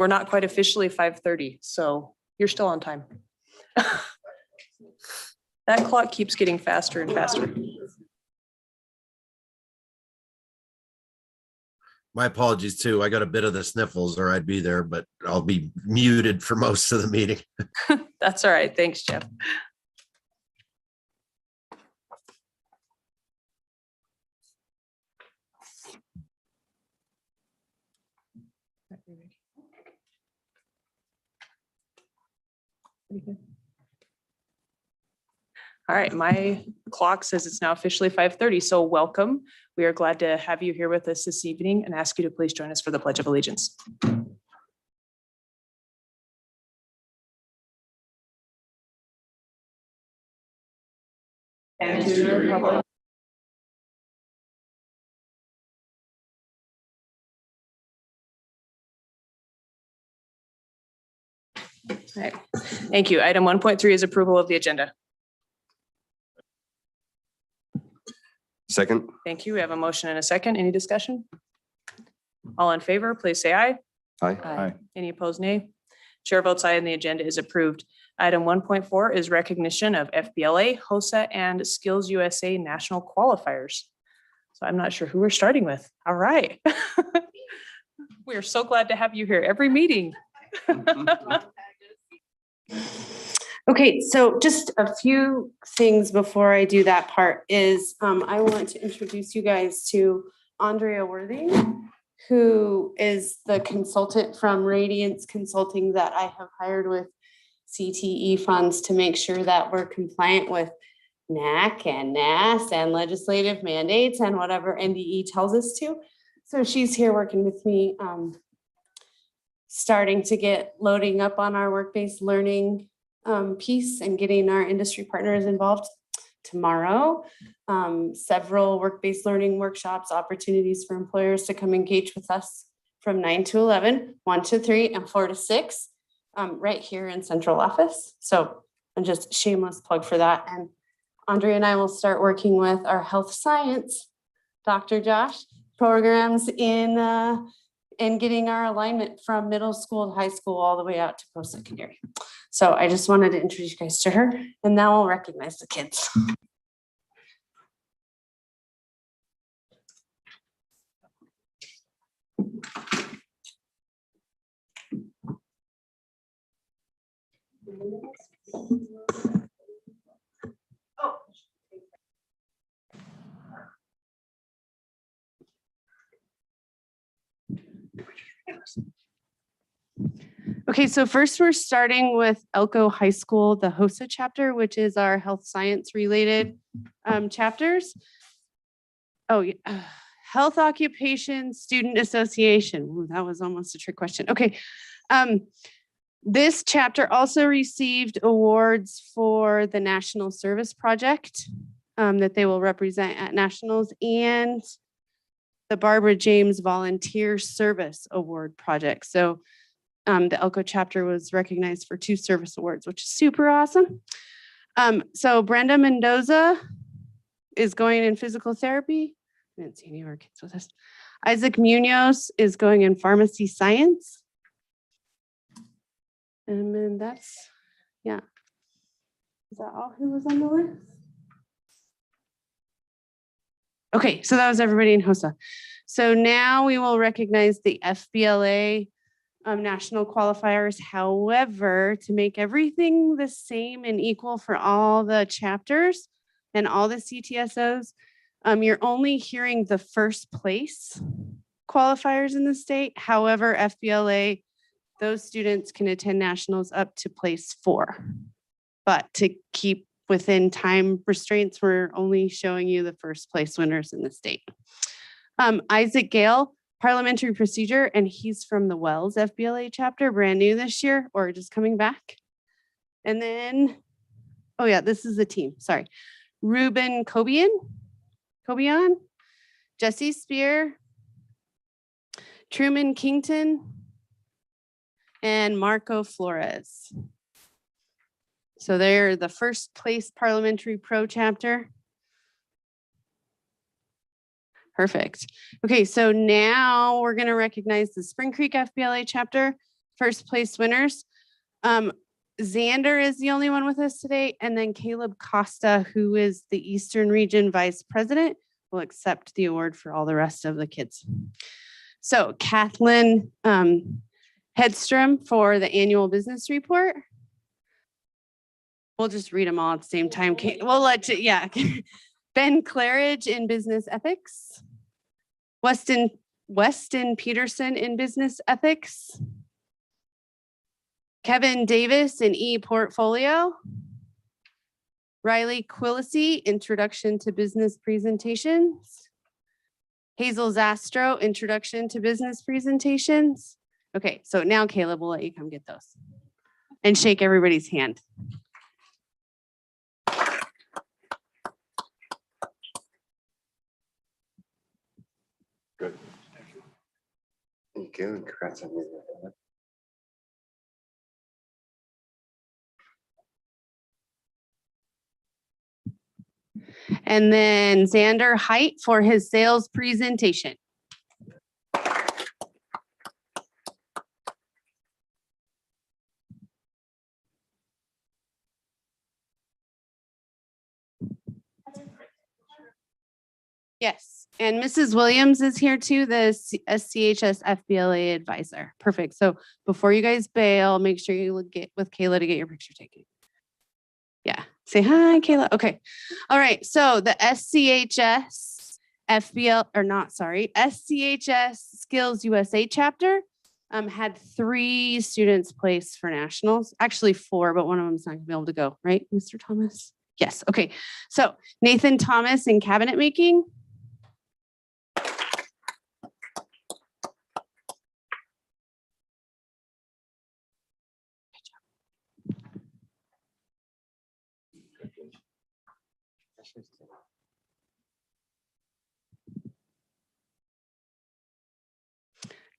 We're not quite officially 5:30, so you're still on time. That clock keeps getting faster and faster. My apologies too. I got a bit of the sniffles or I'd be there, but I'll be muted for most of the meeting. That's all right. Thanks, Jeff. All right, my clock says it's now officially 5:30, so welcome. We are glad to have you here with us this evening and ask you to please join us for the Pledge of Allegiance. And to the republic. All right, thank you. Item 1.3 is approval of the agenda. Second. Thank you. We have a motion and a second. Any discussion? All in favor, please say aye. Aye. Any opposed, nay? Chair votes aye and the agenda is approved. Item 1.4 is recognition of FBLA, HOSA, and Skills USA national qualifiers. So I'm not sure who we're starting with. All right. We are so glad to have you here every meeting. Okay, so just a few things before I do that part is I want to introduce you guys to Andrea Worthing, who is the consultant from Radiance Consulting that I have hired with CTE funds to make sure that we're compliant with NAC and NAS and legislative mandates and whatever NDE tells us to. So she's here working with me, starting to get loading up on our work-based learning piece and getting our industry partners involved tomorrow. Several work-based learning workshops, opportunities for employers to come engage with us from 9 to 11, 1 to 3, and 4 to 6, right here in central office. So and just shameless plug for that. And Andrea and I will start working with our health science, Dr. Josh, programs in getting our alignment from middle school to high school all the way out to post-secondary. So I just wanted to introduce you guys to her, and now I'll recognize the kids. Okay, so first we're starting with Elko High School, the HOSA chapter, which is our health science related chapters. Oh, yeah. Health Occupation Student Association. Ooh, that was almost a trick question. Okay. This chapter also received awards for the National Service Project that they will represent at Nationals and the Barbara James Volunteer Service Award Project. So the Elko chapter was recognized for 2 service awards, which is super awesome. So Brenda Mendoza is going in physical therapy. I didn't see any of our kids with us. Isaac Munoz is going in pharmacy science. And then that's, yeah. Is that all who was on the list? Okay, so that was everybody in HOSA. So now we will recognize the FBLA national qualifiers. However, to make everything the same and equal for all the chapters and all the CTSOs, you're only hearing the first place qualifiers in the state. However, FBLA, those students can attend nationals up to place 4. But to keep within time restraints, we're only showing you the first place winners in the state. Isaac Gale, parliamentary procedure, and he's from the Wells FBLA chapter, brand new this year, or just coming back. And then, oh yeah, this is the team, sorry. Ruben Cobian, Jesse Spear, Truman Kington, and Marco Flores. So they're the first place parliamentary pro chapter. Perfect. Okay, so now we're going to recognize the Spring Creek FBLA chapter first place winners. Xander is the only one with us today. And then Caleb Costa, who is the Eastern Region Vice President, will accept the award for all the rest of the kids. So Kathleen Hedstrom for the annual business report. We'll just read them all at the same time. We'll let you, yeah. Ben Claridge in business ethics. Weston Peterson in business ethics. Kevin Davis in e-portfolio. Riley Quillisi, introduction to business presentations. Hazel Zastro, introduction to business presentations. Okay, so now Caleb, we'll let you come get those and shake everybody's hand. Good. Thank you. And congrats on your. And then Xander Height for his sales presentation. Yes, and Mrs. Williams is here too, the SCHS FBLA advisor. Perfect. So before you guys bail, make sure you get with Kayla to get your picture taken. Yeah, say hi, Kayla. Okay. All right. So the SCHS SCHS Skills USA chapter had 3 students placed for nationals. Actually 4, but one of them's not gonna be able to go, right, Mr. Thomas? Yes. Okay. So Nathan Thomas in cabinet making.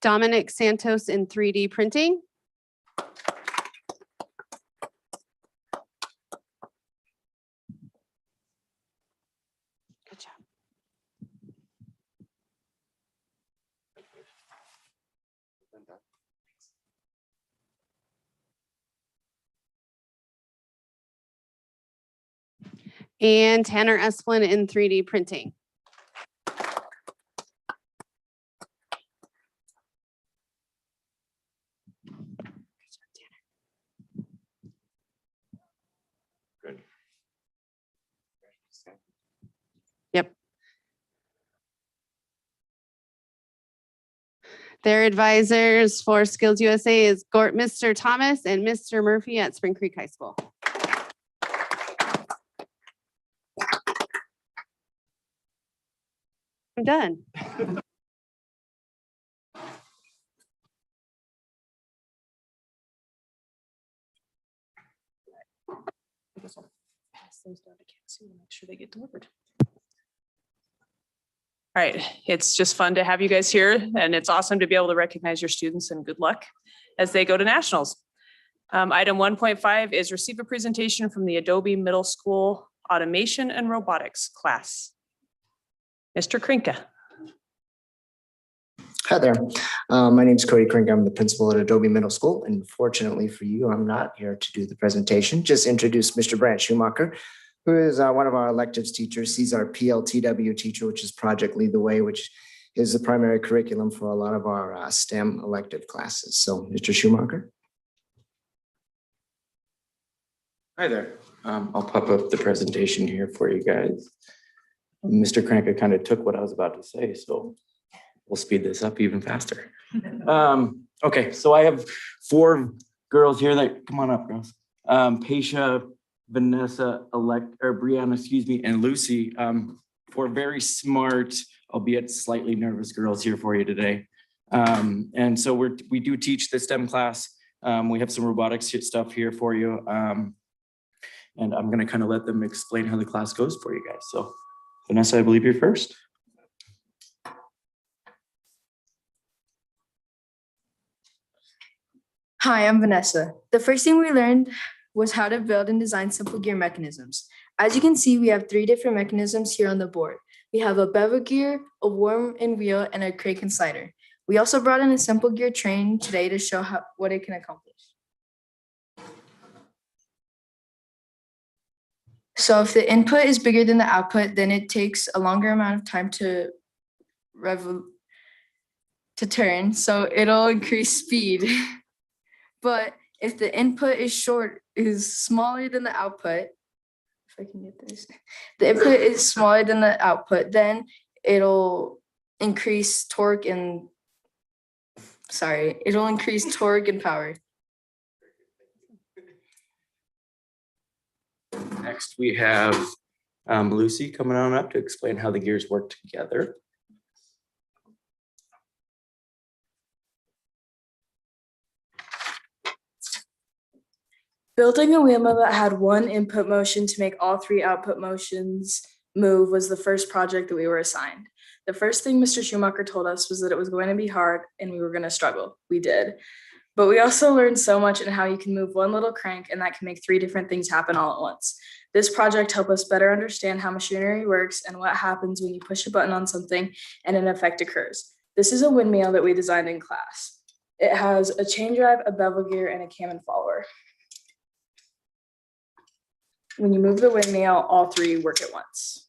Dominic Santos in 3D printing. Good job. And Tanner Esplin in 3D printing. Good. Yep. Their advisors for Skills USA is Mr. Thomas and Mr. Murphy at Spring Creek High School. I'm done. Pass those down to Cassie and make sure they get delivered. All right, it's just fun to have you guys here, and it's awesome to be able to recognize your students, and good luck as they go to nationals. Item 1.5 is receive a presentation from the Adobe Middle School Automation and Robotics class. Mr. Krinka. Hi there. My name is Cody Krinka. I'm the principal at Adobe Middle School. And fortunately for you, I'm not here to do the presentation. Just introduce Mr. Brant Schumacher, who is one of our electives teachers. He's our PLTW teacher, which is Project Lead the Way, which is the primary curriculum for a lot of our STEM elective classes. So, Mr. Schumacher. Hi there. I'll pop up the presentation here for you guys. Mr. Kranka kind of took what I was about to say, so we'll speed this up even faster. Okay, so I have 4 girls here that, come on up, girls. Paisha, Vanessa, Brianna, and Lucy, 4 very smart, albeit slightly nervous girls here for you today. And so we do teach the STEM class. We have some robotics stuff here for you. And I'm gonna kind of let them explain how the class goes for you guys. So Vanessa, I believe you're first. Hi, I'm Vanessa. The first thing we learned was how to build and design simple gear mechanisms. As you can see, we have 3 different mechanisms here on the board. We have a bevel gear, a worm and wheel, and a crate and slider. We also brought in a simple gear train today to show what it can accomplish. So if the input is bigger than the output, then it takes a longer amount of time to turn, so it'll increase speed. But if the input is smaller than the output, if I can get this, the input is smaller than the output, then it'll increase torque and power. Next, we have Lucy coming on up to explain how the gears work together. Building a wheel mill that had one input motion to make all three output motions move was the first project that we were assigned. The first thing Mr. Schumacher told us was that it was going to be hard and we were going to struggle. We did. But we also learned so much in how you can move one little crank and that can make three different things happen all at once. This project helped us better understand how machinery works and what happens when you push a button on something and an effect occurs. This is a windmill that we designed in class. It has a chain drive, a bevel gear, and a cam and follower. When you move the windmill, all three work at once.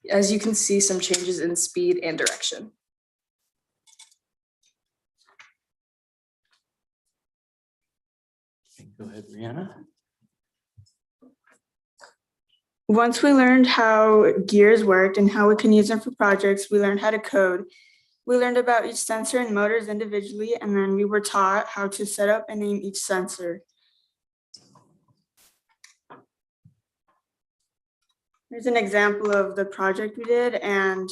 As you can see, some changes in speed and direction. Go ahead, Brianna. Once we learned how gears worked and how we can use them for projects, we learned how to code. We learned about each sensor and motors individually, and then we were taught how to set up and name each sensor. Here's an example of the project we did and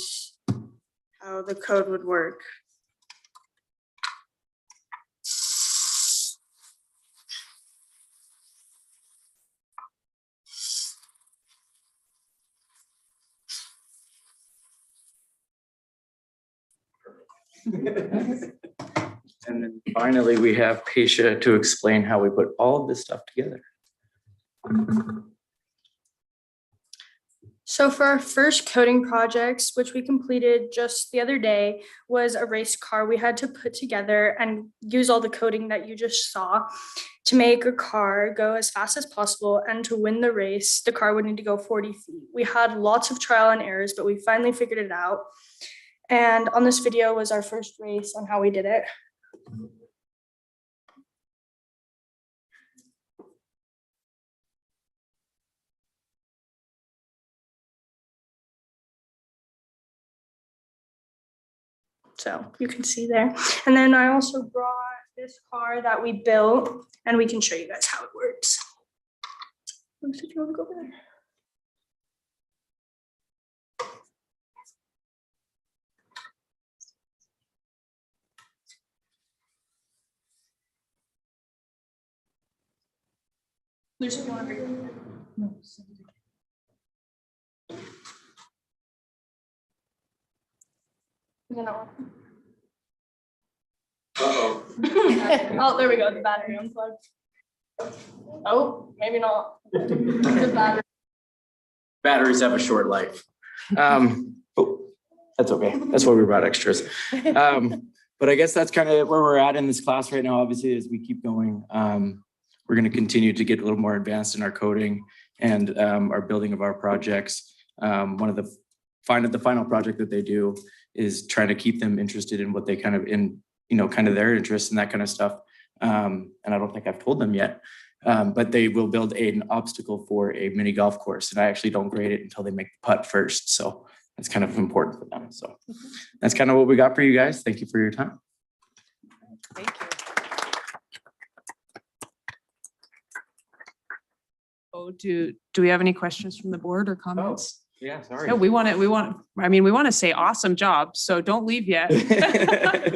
how the code would work. And then finally, we have Paisha to explain how we put all of this stuff together. So for our first coding projects, which we completed just the other day, was a race car we had to put together and use all the coding that you just saw to make a car go as fast as possible. And to win the race, the car would need to go 40 feet. We had lots of trial and errors, but we finally figured it out. And on this video was our first race on how we did it. So you can see there. And then I also brought this car that we built and we can show you guys how it works. Lucy, do you want to go there? Lucy, do you want to bring it? No. Uh-oh. Oh, there we go. The battery unplugged. Oh, maybe not. The battery. Batteries have a short life. Oh, that's okay. That's why we brought extras. But I guess that's kind of where we're at in this class right now. Obviously, as we keep going, we're going to continue to get a little more advanced in our coding and our building of our projects. One of the final project that they do is trying to keep them interested in what they kind of kind of their interests and that kind of stuff. And I don't think I've told them yet, but they will build an obstacle for a mini golf course. And I actually don't grade it until they make the putt first. So that's kind of important for them. So that's kind of what we got for you guys. Thank you for your time. Thank you. Oh, do we have any questions from the board or comments? Yeah, sorry. No, we want to say awesome job. So don't leave yet.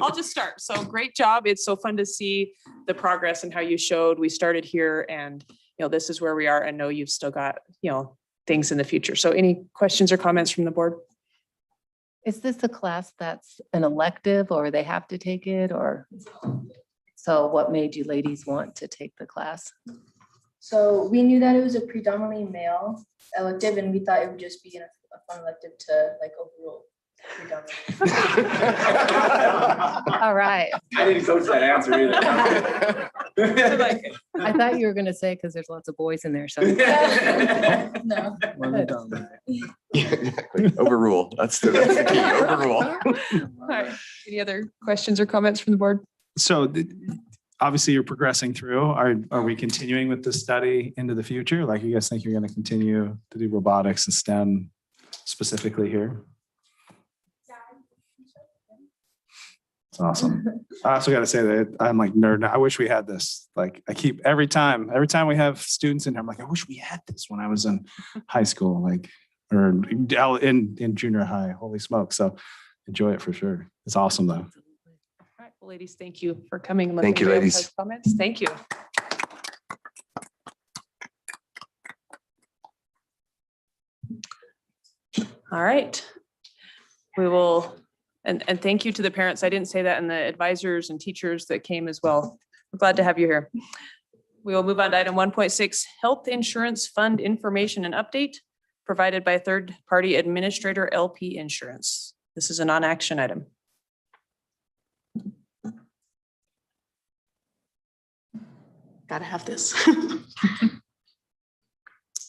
I'll just start. So great job. It's so fun to see the progress and how you showed we started here and, this is where we are and know you've still got, things in the future. So any questions or comments from the board? Is this a class that's an elective or they have to take it or? So what made you ladies want to take the class? So we knew that it was a predominantly male elective and we thought it would just be a fun elective to overall All right. I didn't coach that answer either. I thought you were going to say because there's lots of boys in there. So No. Exactly. Overrule. That's the key. Overrule. All right. Any other questions or comments from the board? So obviously you're progressing through. Are we continuing with this study into the future? Like you guys think you're going to continue to do robotics and STEM specifically here? It's awesome. I also got to say that I'm like nerd. I wish we had this. Like I keep every time we have students in here, I'm like, I wish we had this when I was in high school, like, or in junior high. Holy smoke. So enjoy it for sure. It's awesome though. All right, well, ladies, thank you for coming. and Thank you, listening to ladies. everybody's Comments. Thank you. All right. We will, and thank you to the parents. I didn't say that, and the advisors and teachers that came as well. We're glad to have you here. We will move on to item 1.6, health insurance fund information and update provided by third-party administrator LP Insurance. This is a non-action item. Gotta have this.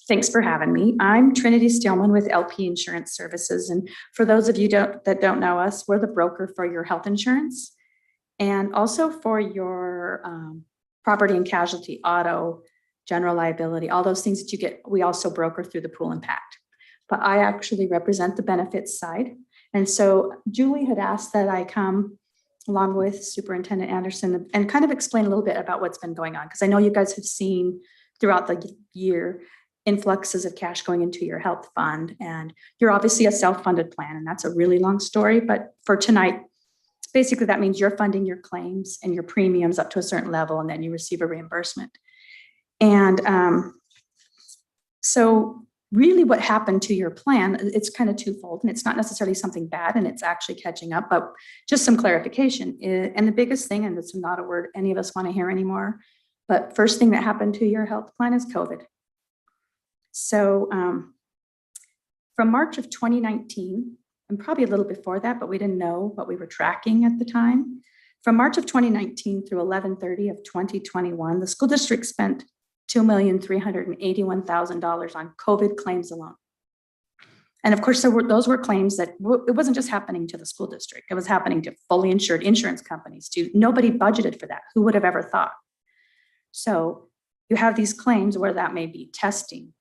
Thanks for having me. I'm Trinity Steelman with LP Insurance Services. And for those of you that don't know us, we're the broker for your health insurance and also for your property and casualty, auto, general liability, all those things that you get. We also broker through the pool impact. But I actually represent the benefits side. And so Julie had asked that I come along with Superintendent Anderson and kind of explain a little bit about what's been going on. Because I know you guys have seen throughout the year influxes of cash going into your health fund. And you're obviously a self-funded plan, and that's a really long story. But for tonight, basically that means you're funding your claims and your premiums up to a certain level, and then you receive a reimbursement. And so really what happened to your plan, it's kind of twofold, and it's not necessarily something bad, and it's actually catching up, but just some clarification. And the biggest thing, and it's not a word any of us want to hear anymore, but first thing that happened to your health plan is COVID. So from March of 2019, and probably a little before that, but we didn't know what we were tracking at the time. From March of 2019 through 11/30 of 2021, the school district spent $2,381,000 on COVID claims alone. And of course, those were claims that it wasn't just happening to the school district. It was happening to fully insured insurance companies too. Nobody budgeted for that. Who would have ever thought? So you have these claims where that may be testing,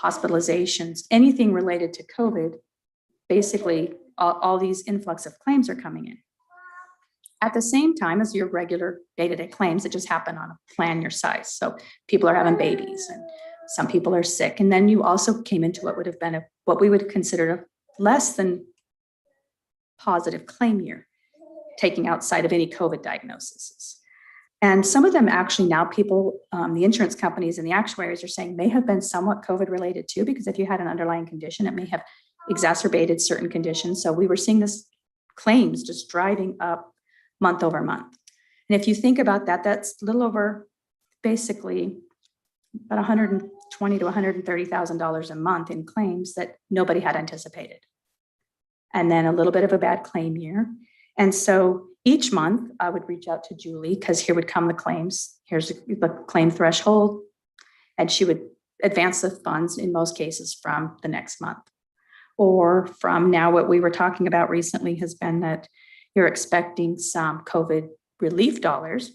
hospitalizations, anything related to COVID. Basically, all these influx of claims are coming in. At the same time as your regular day-to-day claims that just happen on a plan your size. So people are having babies and some people are sick. And then you also came into what would have been what we would consider a less than positive claim year, taking outside of any COVID diagnoses. And some of them actually now people, the insurance companies and the actuaries are saying may have been somewhat COVID related too, because if you had an underlying condition, it may have exacerbated certain conditions. So we were seeing this claims just driving up month over month. And if you think about that, that's a little over basically about $120,000 to $130,000 a month in claims that nobody had anticipated. And then a little bit of a bad claim year. And so each month I would reach out to Julie because here would come the claims. Here's the claim threshold. And she would advance the funds in most cases from the next month. Or from now, what we were talking about recently has been that you're expecting some COVID relief dollars,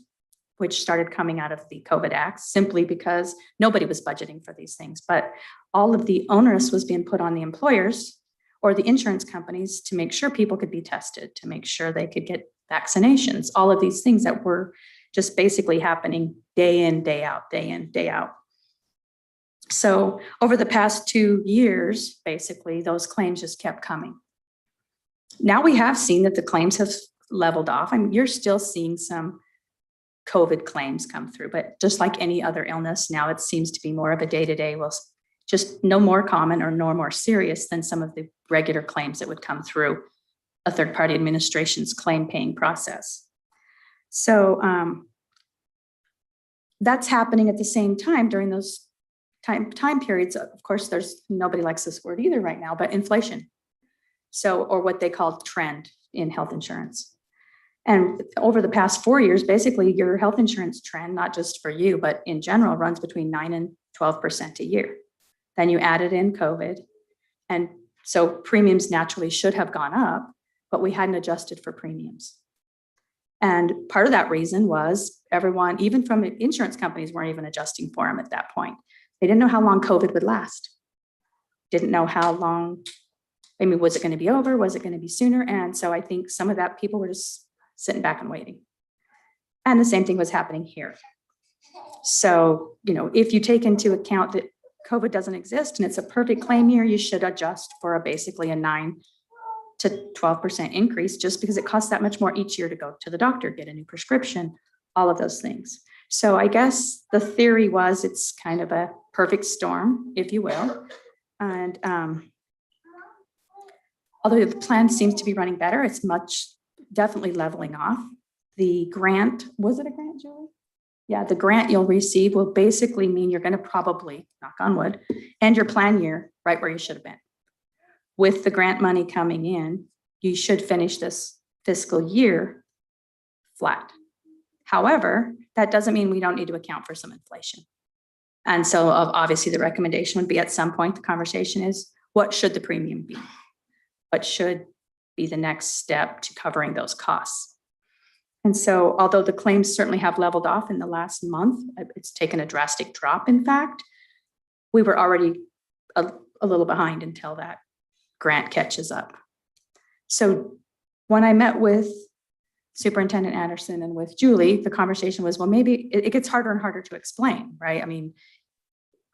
which started coming out of the COVID Act simply because nobody was budgeting for these things. But all of the onus was being put on the employers or the insurance companies to make sure people could be tested, to make sure they could get vaccinations, all of these things that were just basically happening day in, day out, day in, day out. So over the past 2 years, basically, those claims just kept coming. Now we have seen that the claims have leveled off. I mean, you're still seeing some COVID claims come through, but just like any other illness, now it seems to be more of a day-to-day, well, just no more common or no more serious than some of the regular claims that would come through a third-party administration's claim paying process. So that's happening at the same time during those time periods. Of course, there's nobody likes this word either right now, but inflation. So, or what they call trend in health insurance. And over the past 4 years, basically your health insurance trend, not just for you, but in general, runs between 9 and 12% a year. Then you added in COVID. And so premiums naturally should have gone up, but we hadn't adjusted for premiums. And part of that reason was everyone, even from insurance companies, weren't even adjusting for them at that point. They didn't know how long COVID would last. Didn't know how long, I mean, was it going to be over? Was it going to be sooner? And so I think some of that people were just sitting back and waiting. And the same thing was happening here. So, you know, if you take into account that COVID doesn't exist and it's a perfect claim year, you should adjust for basically a 9 to 12% increase, just because it costs that much more each year to go to the doctor, get a new prescription, all of those things. So I guess the theory was it's kind of a perfect storm, if you will. And although the plan seems to be running better, it's definitely leveling off. The grant, was it a grant, Julie? Yeah, the grant you'll receive will basically mean you're going to probably, knock on wood, end your plan year right where you should have been. With the grant money coming in, you should finish this fiscal year flat. However, that doesn't mean we don't need to account for some inflation. And so obviously the recommendation would be at some point, the conversation is, what should the premium be? What should be the next step to covering those costs? And so although the claims certainly have leveled off in the last month, it's taken a drastic drop. In fact, we were already a little behind until that grant catches up. So when I met with Superintendent Anderson and with Julie, the conversation was, well, maybe it gets harder and harder to explain, right? I mean,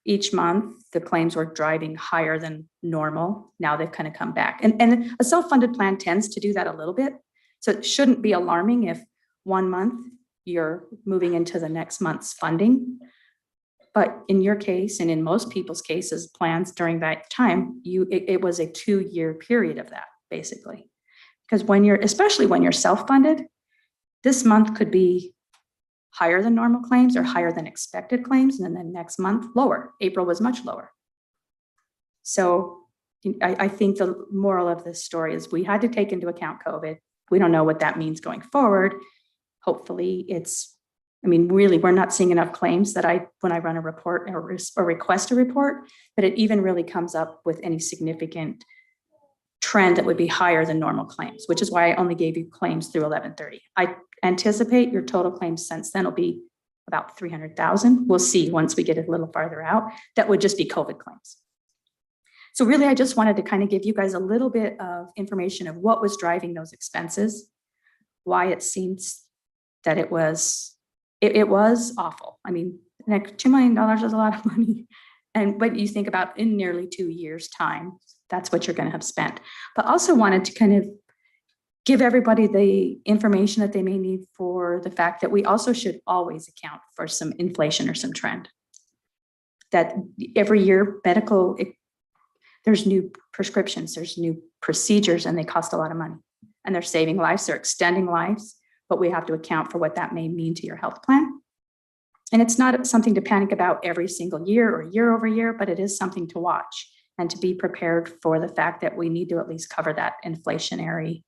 each month the claims were driving higher than normal. Now they've kind of come back. And a self-funded plan tends to do that a little bit. So it shouldn't be alarming if 1 month you're moving into the next month's funding. But in your case, and in most people's cases, plans during that time, it was a 2-year period of that, basically. Because especially when you're self-funded, this month could be higher than normal claims or higher than expected claims, and then next month lower. April was much lower. So I think the moral of this story is we had to take into account COVID. We don't know what that means going forward. Hopefully really, we're not seeing enough claims that when I run a report or request a report, that it even really comes up with any significant trend that would be higher than normal claims, which is why I only gave you claims through 11/30. I anticipate your total claims since then will be about 300,000. We'll see once we get a little farther out. That would just be COVID claims. So really, I just wanted to kind of give you guys a little bit of information of what was driving those expenses, why it seems that it was awful. I mean, like $2 million is a lot of money. But you think about in nearly 2 years' time, that's what you're going to have spent. But also wanted to kind of give everybody the information that they may need for the fact that we also should always account for some inflation or some trend. That every year, there's new prescriptions, there's new procedures, and they cost a lot of money. And they're saving lives, they're extending lives, but we have to account for what that may mean to your health plan. And it's not something to panic about every single year or year over year, but it is something to watch and to be prepared for the fact that we need to at least cover that inflationary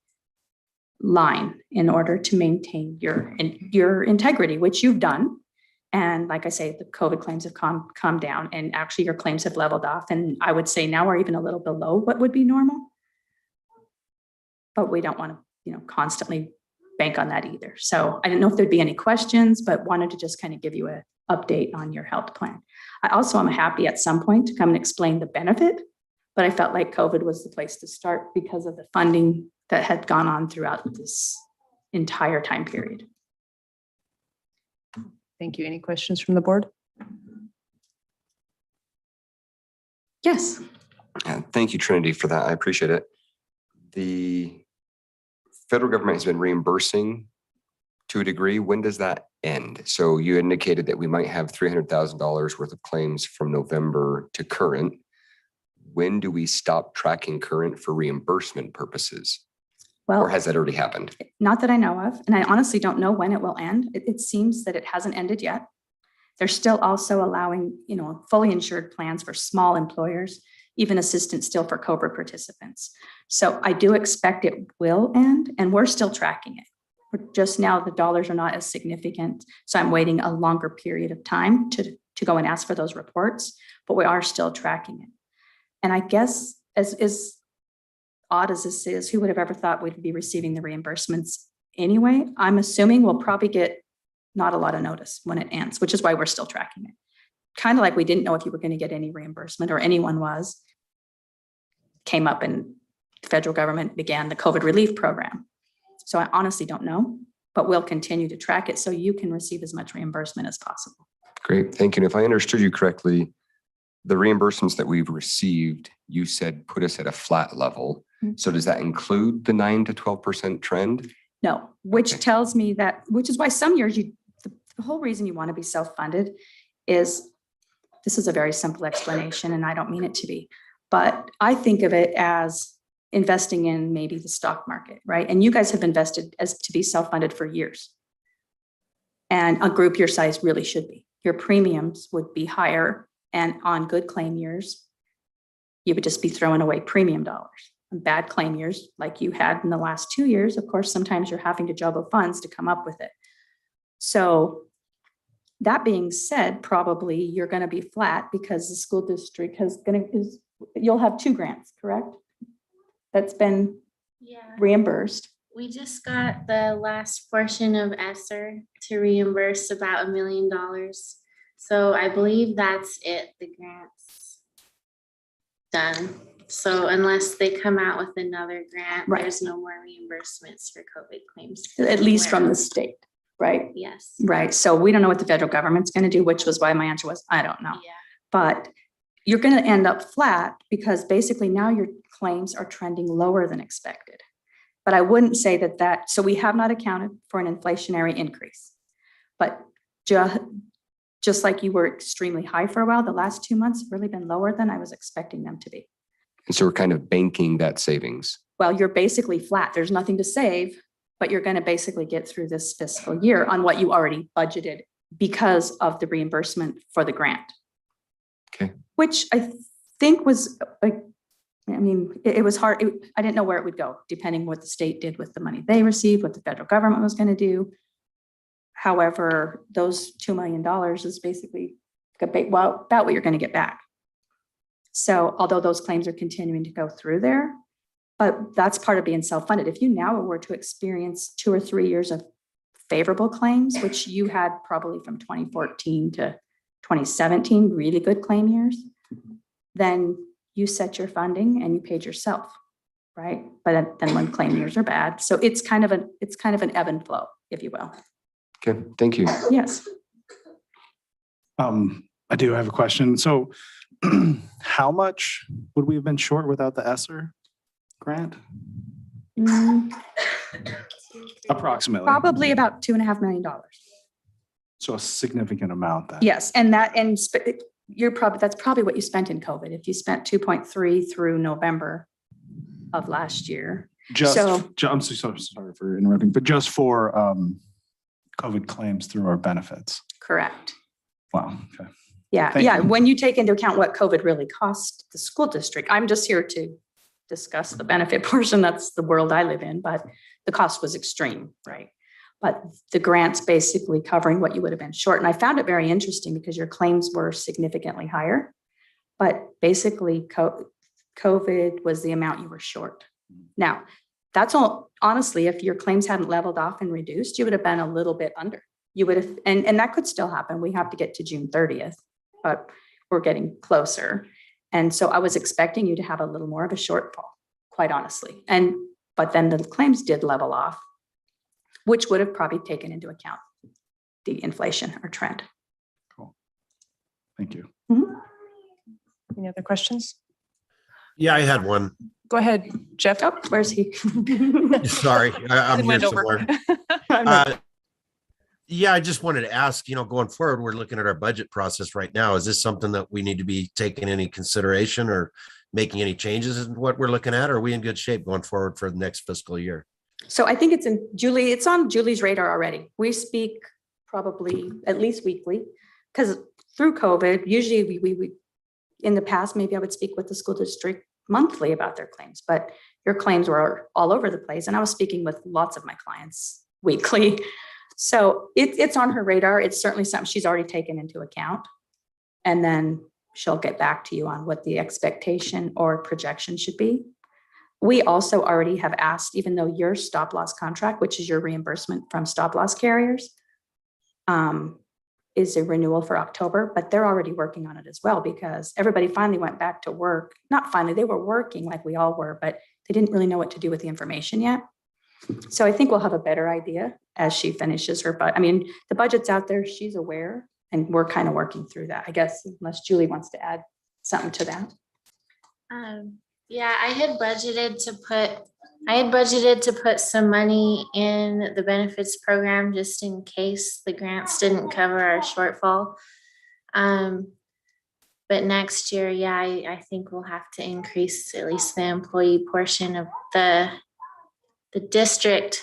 line in order to maintain your integrity, which you've done. And like I say, the COVID claims have come down, and actually your claims have leveled off. And I would say now we're even a little below what would be normal. But we don't want to, constantly bank on that either. So I didn't know if there'd be any questions, but wanted to just kind of give you an update on your health plan. I also am happy at some point to come and explain the benefit, but I felt like COVID was the place to start because of the funding that had gone on throughout this entire time period. Thank you. Any questions from the board? Yes. Thank you, Trinity, for that. I appreciate it. The federal government has been reimbursing to a degree. When does that end? So you indicated that we might have $300,000 worth of claims from November to current. When do we stop tracking current for reimbursement purposes? Well, or has that already happened? Not that I know of. And I honestly don't know when it will end. It seems that it hasn't ended yet. They're still also allowing, fully insured plans for small employers even assistance still for COBRA participants. So I do expect it will end, and we're still tracking it. Just now, the dollars are not as significant, so I'm waiting a longer period of time to go and ask for those reports, but we are still tracking it. And I guess as odd as this is, who would have ever thought we'd be receiving the reimbursements anyway? I'm assuming we'll probably get not a lot of notice when it ends, which is why we're still tracking it. Kind of like we didn't know if you were going to get any reimbursement or anyone was. Came up and the federal government began the COVID relief program. So I honestly don't know, but we'll continue to track it so you can receive as much reimbursement as possible. Great, thank you. And if I understood you correctly, the reimbursements that we've received, you said put us at a flat level. So does that include the 9 to 12% trend? No, which tells me that, which is why some years the whole reason you want to be self-funded is, this is a very simple explanation and I don't mean it to be, but I think of it as investing in maybe the stock market, right? And you guys have invested as to be self-funded for years. And a group your size really should be. Your premiums would be higher, and on good claim years, you would just be throwing away premium dollars. And bad claim years, like you had in the last 2 years, of course, sometimes you're having to juggle funds to come up with it. So that being said, probably you're going to be flat because the school district you'll have 2 grants, correct? That's been reimbursed. We just got the last portion of ESSER to reimburse about $1 million. So I believe that's it, the grants done. So unless they come out with another grant, there's no more reimbursements for COVID claims. At least from the state, right? Yes. Right. So we don't know what the federal government's going to do, which was why my answer was, I don't know. Yeah. But you're going to end up flat because basically now your claims are trending lower than expected. But I wouldn't say that, so we have not accounted for an inflationary increase. But just like you were extremely high for a while, the last 2 months have really been lower than I was expecting them to be. And so we're kind of banking that savings. Well, you're basically flat. There's nothing to save, but you're going to basically get through this fiscal year on what you already budgeted because of the reimbursement for the grant. Okay. Which I think was like, I mean, it was hard. I didn't know where it would go, depending what the state did with the money they received, what the federal government was going to do. However, those $2 million is basically about what you're going to get back. So although those claims are continuing to go through there, but that's part of being self-funded. If you now were to experience 2 or 3 years of favorable claims, which you had probably from 2014 to 2017, really good claim years, then you set your funding and you paid yourself, right? But then when claim years are bad, so it's kind of an ebb and flow, if you will. Okay, thank you. Yes. I do have a question. So how much would we have been short without the ESSER grant? Approximately. Probably about $2.5 million. So a significant amount then. Yes, and that's probably what you spent in COVID. If you spent 2.3 through November of last year. I'm so sorry for interrupting, but just for COVID claims through our benefits. Correct. Wow. Okay. Yeah, Thank you. when you take into account what COVID really cost the school district, I'm just here to discuss the benefit portion. That's the world I live in, but the cost was extreme, right? But the grant's basically covering what you would have been short. And I found it very interesting because your claims were significantly higher, but basically COVID was the amount you were short. Now, that's all, honestly, if your claims hadn't leveled off and reduced, you would have been a little bit under. You would have, and that could still happen. We have to get to June 30th, but we're getting closer. And so I was expecting you to have a little more of a shortfall, quite honestly. But then the claims did level off, which would have probably taken into account the inflation or trend. Cool. Thank you. Mm-hmm. Any other questions? Yeah, I had one. Go ahead, Jeff. Oh, where's he? Sorry, I'm It here went over. somewhere. Yeah, I just wanted to ask, going forward, we're looking at our budget process right now. Is this something that we need to be taking any consideration or making any changes in what we're looking at? Or are we in good shape going forward for the next fiscal year? So I think it's on Julie's radar already. We speak probably at least weekly because through COVID, usually we in the past, maybe I would speak with the school district monthly about their claims, but your claims were all over the place. And I was speaking with lots of my clients weekly. So it's on her radar. It's certainly something she's already taken into account. And then she'll get back to you on what the expectation or projection should be. We also already have asked, even though your stop loss contract, which is your reimbursement from stop loss carriers, is a renewal for October, but they're already working on it as well because everybody finally went back to work. Not finally, they were working like we all were, but they didn't really know what to do with the information yet. So I think we'll have a better idea as she finishes her, but I mean, the budget's out there, she's aware, and we're kind of working through that, I guess, unless Julie wants to add something to that. Yeah, I had budgeted to put some money in the benefits program just in case the grants didn't cover our shortfall. But next year, yeah, I think we'll have to increase at least the employee portion of the district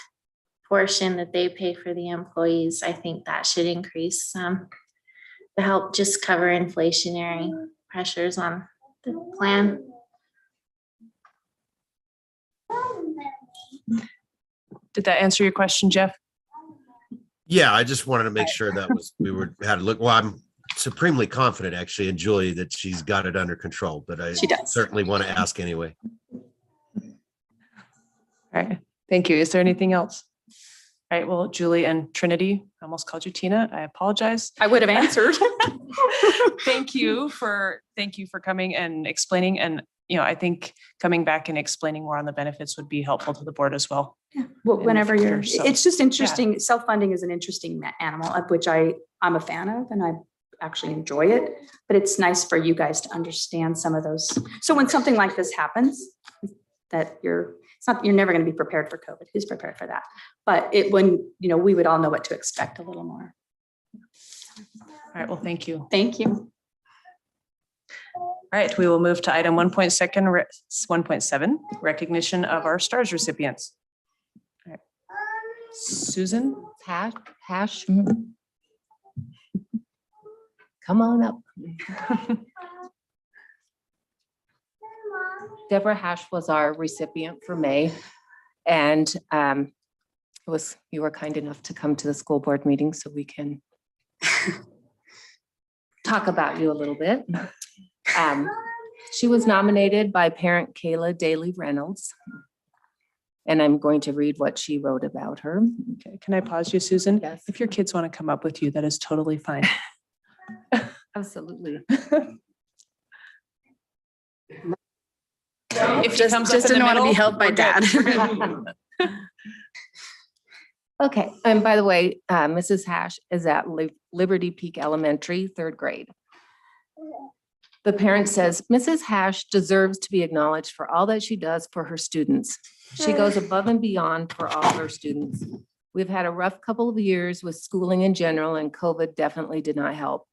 portion that they pay for the employees. I think that should increase to help just cover inflationary pressures on the plan. Did that answer your question, Jeff? Yeah, I just wanted to make sure that was, had a look. Well, I'm supremely confident actually in Julie that she's got it under control, but I certainly want to ask anyway. All right, thank you. Is there anything else? All right, well, Julie and Trinity, I almost called you Tina. I apologize. I would have answered. Thank you for coming and explaining. And, you know, I think coming back and explaining more on the benefits would be helpful to the board as well. Yeah, well, whenever you're, so, it's just interesting. Self-funding is an interesting animal, of which I'm a fan of, and I actually enjoy it, but it's nice for you guys to understand some of those. So when something like this happens, that you're never going to be prepared for COVID. Who's prepared for that? But when, you know, we would all know what to expect a little more. All right, well, thank you. Thank you. All right, we will move to item 1.7, recognition of our STARS recipients. All right. Susan? Hash. Come on up. Deborah Hash was our recipient for May. And you were kind enough to come to the school board meeting so we can talk about you a little bit. She was nominated by parent Kayla Daly Reynolds. And I'm going to read what she wrote about her. Okay, can I pause you, Susan? Yes. If your kids want to come up with you, that is totally fine. Absolutely. If she comes just up in didn't the want to be middle, held by we're dad. good. Okay, and by the way, Mrs. Hash is at Liberty Peak Elementary, 3rd grade. The parent says, Mrs. Hash deserves to be acknowledged for all that she does for her students. She goes above and beyond for all her students. We've had a rough couple of years with schooling in general, and COVID definitely did not help.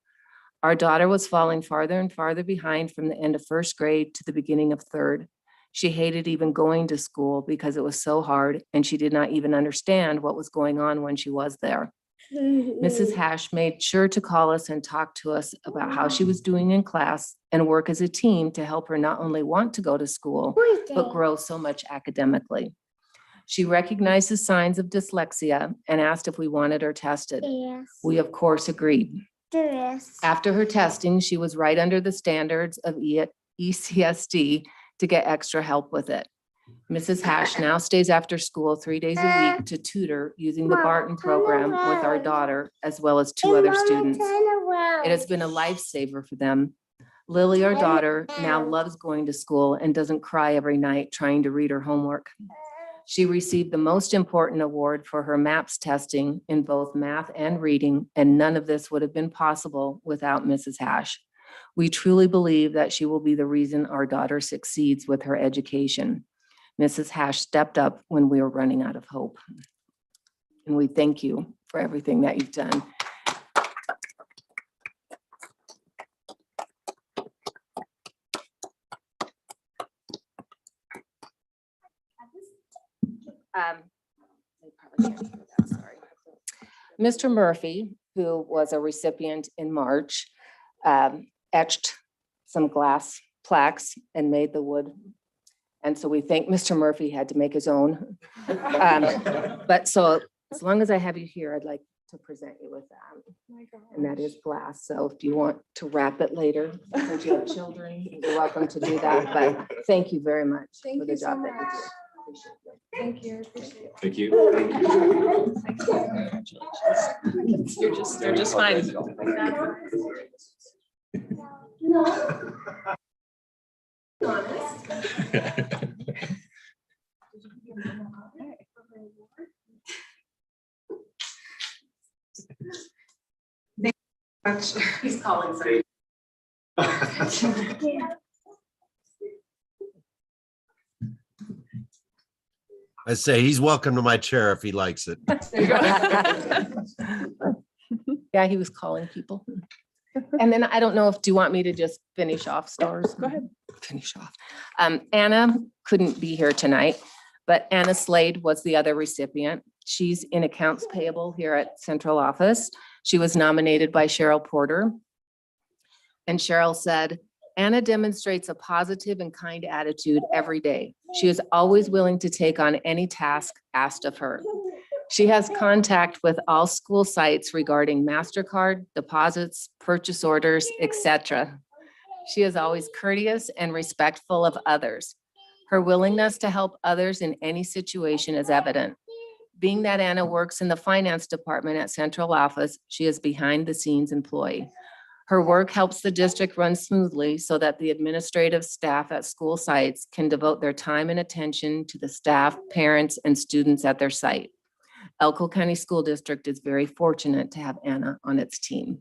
Our daughter was falling farther and farther behind from the end of 1st grade to the beginning of 3rd. She hated even going to school because it was so hard, and she did not even understand what was going on when she was there. Mrs. Hash made sure to call us and talk to us about how she was doing in class and work as a team to help her not only want to go to school, but grow so much academically. She recognized the signs of dyslexia and asked if we wanted her tested. Yes. We, of course, agreed. Yes. After her testing, she was right under the standards of ECSD to get extra help with it. Mrs. Hash now stays after school 3 days a week to tutor using the Barton program with our daughter, as well as 2 other students. It has been a lifesaver for them. Lily, our daughter, now loves going to school and doesn't cry every night trying to read her homework. She received the most important award for her MAPS testing in both math and reading, and none of this would have been possible without Mrs. Hash. We truly believe that she will be the reason our daughter succeeds with her education. Mrs. Hash stepped up when we were running out of hope. And we thank you for everything that you've done. Mr. Murphy, who was a recipient in March, etched some glass plaques and made the wood. And so we think Mr. Murphy had to make his own. But so as long as I have you here, I'd like to present you with that. And that is glass. So if you want to wrap it later, since you have children, you're welcome to do that. But thank you very much for the job that you do. Thank you. I appreciate it. Thank you. Congratulations. You're just fine. He's calling. Sorry. I say he's welcome to my chair if he likes it. Yeah, he was calling people. And then I don't know if, do you want me to just finish off stars? Go ahead. Finish off. Anna couldn't be here tonight, but Anna Slade was the other recipient. She's in accounts payable here at central office. She was nominated by Cheryl Porter. And Cheryl said, Anna demonstrates a positive and kind attitude every day. She is always willing to take on any task asked of her. She has contact with all school sites regarding MasterCard, deposits, purchase orders, etc. She is always courteous and respectful of others. Her willingness to help others in any situation is evident. Being that Anna works in the finance department at central office, she is behind the scenes employee. Her work helps the district run smoothly so that the administrative staff at school sites can devote their time and attention to the staff, parents, and students at their site. Elko County School District is very fortunate to have Anna on its team.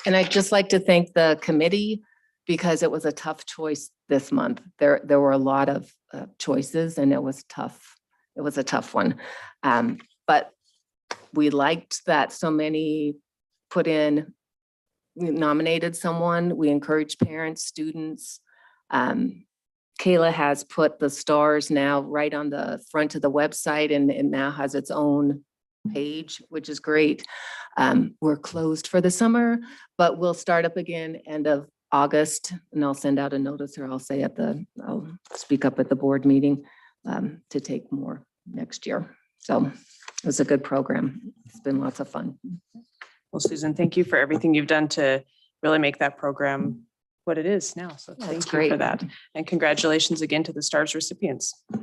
And I'd just like to thank the committee because it was a tough choice this month. There were a lot of choices and it was tough. It was a tough one. But we liked that so many nominated someone. We encouraged parents, students. Kayla has put the stars now right on the front of the website and it now has its own page, which is great. We're closed for the summer, but we'll start up again end of August and I'll send out a notice or I'll speak up at the board meeting to take more next year. So it was a good program. It's been lots of fun. Well, Susan, thank you for everything you've done to really make that program what it is now. So Yeah, thank it's you great. for that. And congratulations again to the STARS recipients. All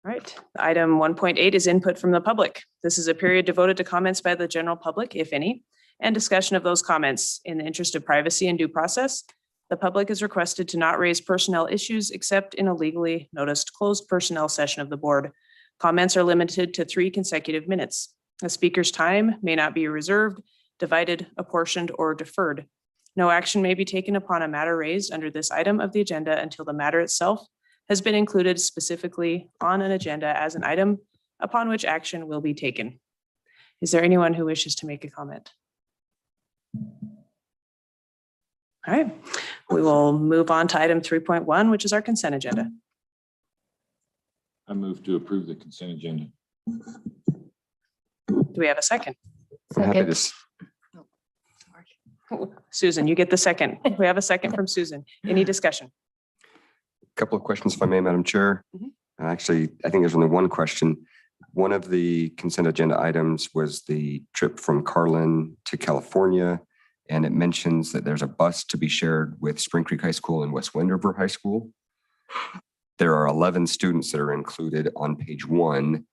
right, item 1.8 is input from the public. This is a period devoted to comments by the general public, if any, and discussion of those comments. In the interest of privacy and due process, the public is requested to not raise personnel issues except in a legally noticed closed personnel session of the board. Comments are limited to 3 consecutive minutes. A speaker's time may not be reserved, divided, apportioned, or deferred. No action may be taken upon a matter raised under this item of the agenda until the matter itself has been included specifically on an agenda as an item upon which action will be taken. Is there anyone who wishes to make a comment? All right, we will move on to item 3.1, which is our consent agenda. I move to approve the consent agenda. Do we have a second? I'm happy Second. to s- Susan, you get the second. We have a second from Susan. Any discussion? Couple of questions, if I may, Madam Chair. Mhm. Actually, I think there's only one question. One of the consent agenda items was the trip from Carlin to California. And it mentions that there's a bus to be shared with Spring Creek High School and West Wendover High School. There are 11 students that are included on page 1.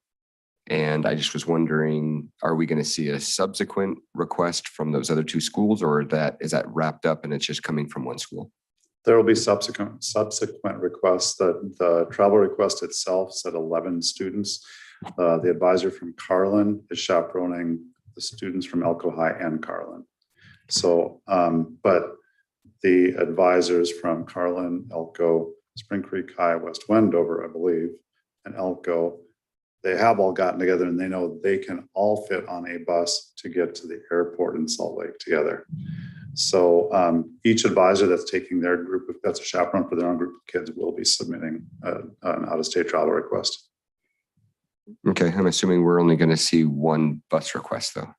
And I just was wondering, are we going to see a subsequent request from those other 2 schools, or is that wrapped up and it's just coming from one school? There will be subsequent requests. The travel request itself said 11 students. The advisor from Carlin is chaperoning the students from Elko High and Carlin. So, but the advisors from Carlin, Elko, Spring Creek High, West Wendover, I believe, and Elko, they have all gotten together and they know they can all fit on a bus to get to the airport in Salt Lake together. So each advisor that's taking their group, if that's a chaperone for their own group of kids, will be submitting an out-of-state travel request. Okay, I'm assuming we're only going to see one bus request though.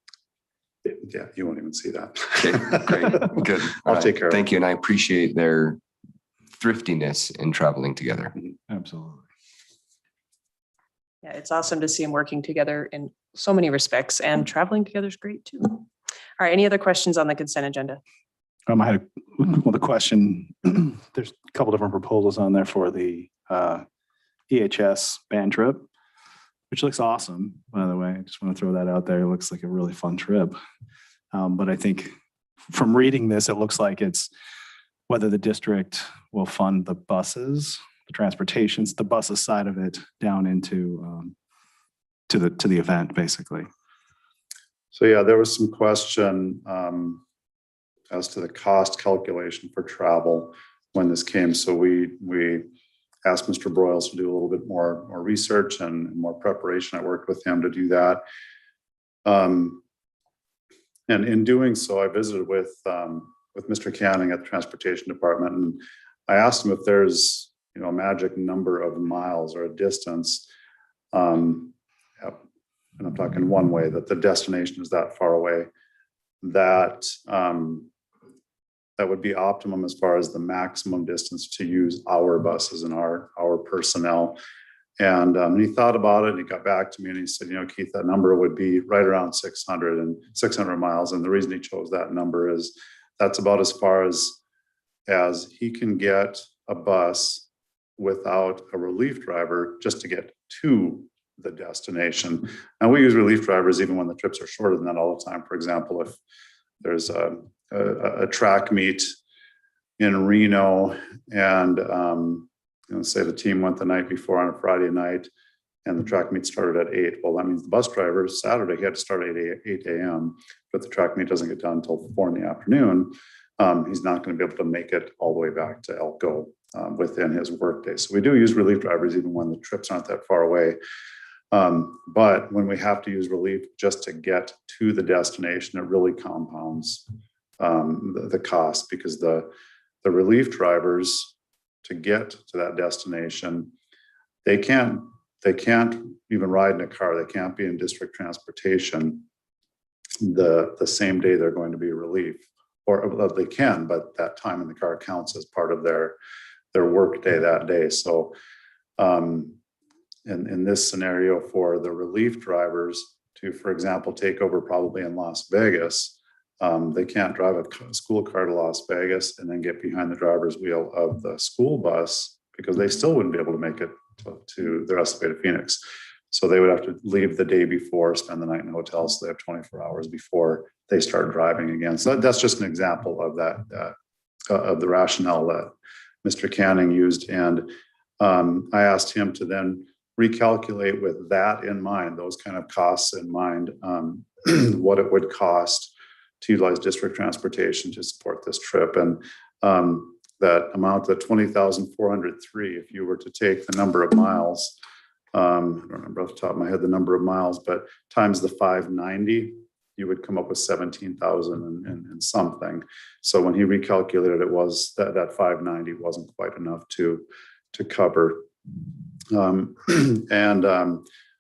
Yeah, you won't even see that. Okay, great, good. I'll take care of it. Thank you, and I appreciate their thriftiness in traveling together. Absolutely. Yeah, it's awesome to see them working together in so many respects, and traveling together is great too. All right, any other questions on the consent agenda? I had the question, there's a couple different proposals on there for the EHS band trip, which looks awesome, by the way. I just want to throw that out there. It looks like a really fun trip. But I think from reading this, it looks like it's whether the district will fund the buses, the transportations, the buses side of it down into to the event, basically. So yeah, there was some question as to the cost calculation for travel when this came. So we asked Mr. Broyles to do a little bit more research and more preparation. I worked with him to do that. And in doing so, I visited with Mr. Canning at the transportation department, and I asked him if there's a magic number of miles or a distance. And I'm talking one way, that the destination is that far away, that that would be optimum as far as the maximum distance to use our buses and our personnel. And he thought about it, and he got back to me and he said, Keith, that number would be right around 600 miles. And the reason he chose that number is that's about as far as he can get a bus without a relief driver just to get to the destination. And we use relief drivers even when the trips are shorter than that all the time. For example, if there's a track meet in Reno, and say the team went the night before on a Friday night, and the track meet started at 8. Well, that means the bus driver Saturday he had to start at 8 a.m. But the track meet doesn't get done until 4 in the afternoon. He's not going to be able to make it all the way back to Elko within his workday. So we do use relief drivers even when the trips aren't that far away. But when we have to use relief just to get to the destination, it really compounds the cost, because the relief drivers, to get to that destination, they can't even ride in a car. They can't be in district transportation the same day they're going to be relief, or they can, but that time in the car counts as part of their work day that day. So in this scenario, for the relief drivers to, for example, take over probably in Las Vegas, they can't drive a school car to Las Vegas and then get behind the driver's wheel of the school bus, because they still wouldn't be able to make it to the rest of the way to Phoenix. So they would have to leave the day before, spend the night in a hotel, so they have 24 hours before they start driving again. So that's just an example of that, of the rationale that Mr. Canning used. And I asked him to then recalculate with that in mind, those kind of costs in mind, what it would cost to utilize district transportation to support this trip. And that amount, the 20,403, if you were to take the number of miles, I don't remember off the top of my head the number of miles, but times the 590, you would come up with 17,000 and something. So when he recalculated, it was that 590 wasn't quite enough to cover.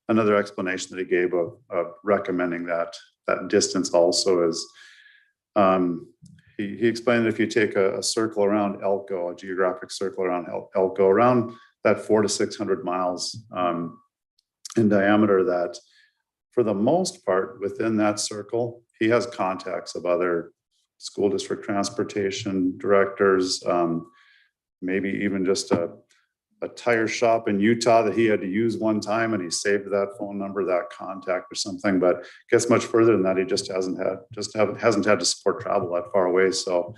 Another explanation that he gave of recommending that distance also is, he explained that if you take a circle around Elko, a geographic circle around Elko, around that 400 to 600 miles in diameter, that for the most part within that circle, he has contacts of other school district transportation directors, maybe even just a tire shop in Utah that he had to use one time, and he saved that phone number, that contact or something. But gets much further than that. He just hasn't had to support travel that far away. So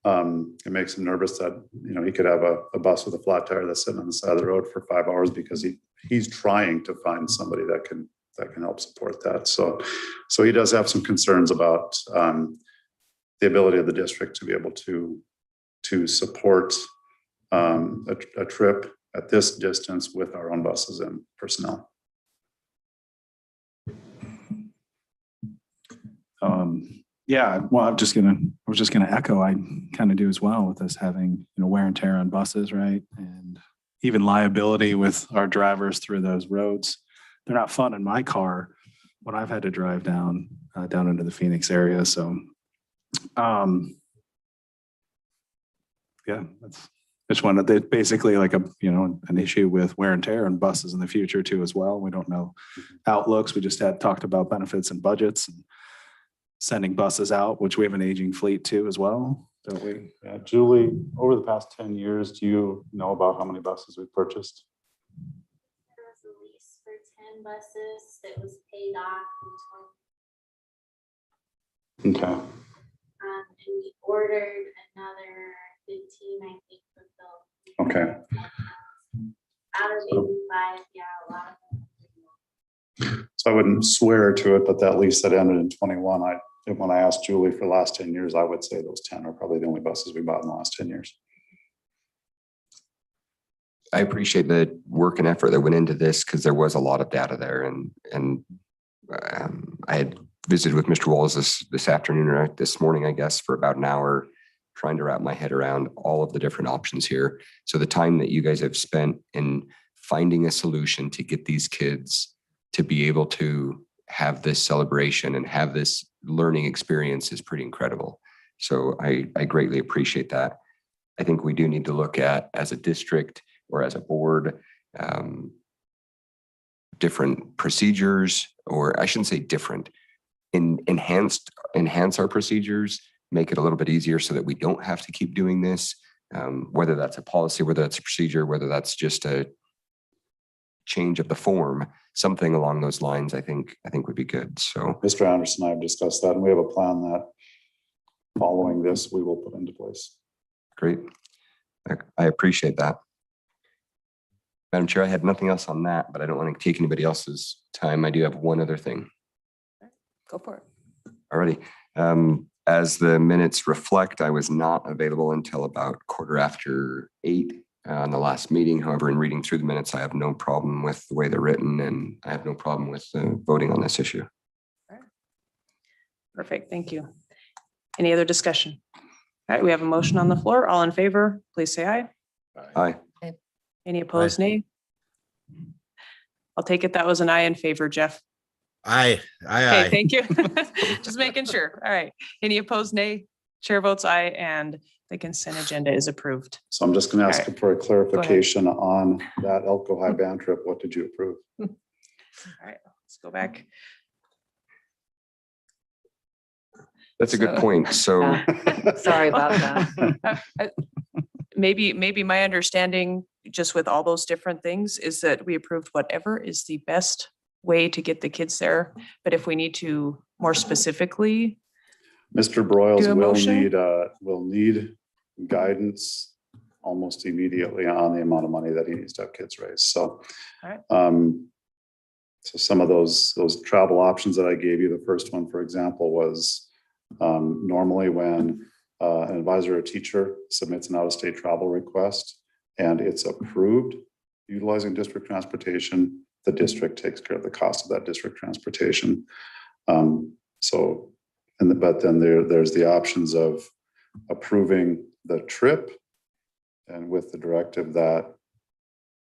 it makes him nervous that he could have a bus with a flat tire that's sitting on the side of the road for 5 hours, because he's trying to find somebody that can help support that. So he does have some concerns about the ability of the district to be able to support a trip at this distance with our own buses and personnel. Yeah, well, I was just gonna echo, I kind of do as well with us having, wear and tear on buses, right? And even liability with our drivers through those roads. they're not fun in my car when I've had to drive down into the Phoenix area. So, yeah, that's just one of the basically like an issue with wear and tear on buses in the future too as well. We don't know outlooks. We just had talked about benefits and budgets and sending buses out, which we have an aging fleet too as well, don't we? Yeah, Julie, over the past 10 years, do you know about how many buses we've purchased? There was a lease for 10 buses that was paid off in 20. Okay. And we ordered another 15, I think, for Phil. Okay. Out of 85, yeah, a lot of them. So I wouldn't swear to it, but that lease that ended in 21, when I asked Julie for the last 10 years, I would say those 10 are probably the only buses we bought in the last 10 years. I appreciate the work and effort that went into this because there was a lot of data there, and I had visited with Mr. Walls this afternoon or this morning, I guess, for about an hour, trying to wrap my head around all of the different options here. So the time that you guys have spent in finding a solution to get these kids to be able to have this celebration and have this learning experience is pretty incredible. So I greatly appreciate that. I think we do need to look at, as a district or as a board, different procedures, or I shouldn't say different, enhance our procedures, make it a little bit easier so that we don't have to keep doing this, whether that's a policy, whether that's a procedure, whether that's just a change of the form, something along those lines, I think would be good. So Mr. Anderson and I have discussed that, and we have a plan that following this, we will put into place. Great. I appreciate that. Madam Chair, I had nothing else on that, but I don't want to take anybody else's time. I do have one other thing. Go for it. Alrighty. As the minutes reflect, I was not available until about 8:15 on the last meeting. However, in reading through the minutes, I have no problem with the way they're written, and I have no problem with voting on this issue. Perfect. Thank you. Any other discussion? All right, we have a motion on the floor. All in favor, please say aye. Aye. Any opposed, nay? I'll take it that was an aye in favor, Jeff. Aye. Okay, thank you. Just making sure. All right. Any opposed, nay? Chair votes aye, and the consent agenda is approved. So I'm just going to ask All right. for a clarification on that Elko High band trip. What did you approve? All right, let's go back. That's a good point. So Sorry about that. Maybe my understanding, just with all those different things, is that we approved whatever is the best way to get the kids there. But if we need to more specifically, Mr. Broyles Do a motion? will need guidance almost immediately on the amount of money that he needs to have kids raise. So, All right. So some of those travel options that I gave you, the first one, for example, was normally when an advisor or teacher submits an out-of-state travel request and it's approved utilizing district transportation, the district takes care of the cost of that district transportation. But then there's the options of approving the trip and with the directive that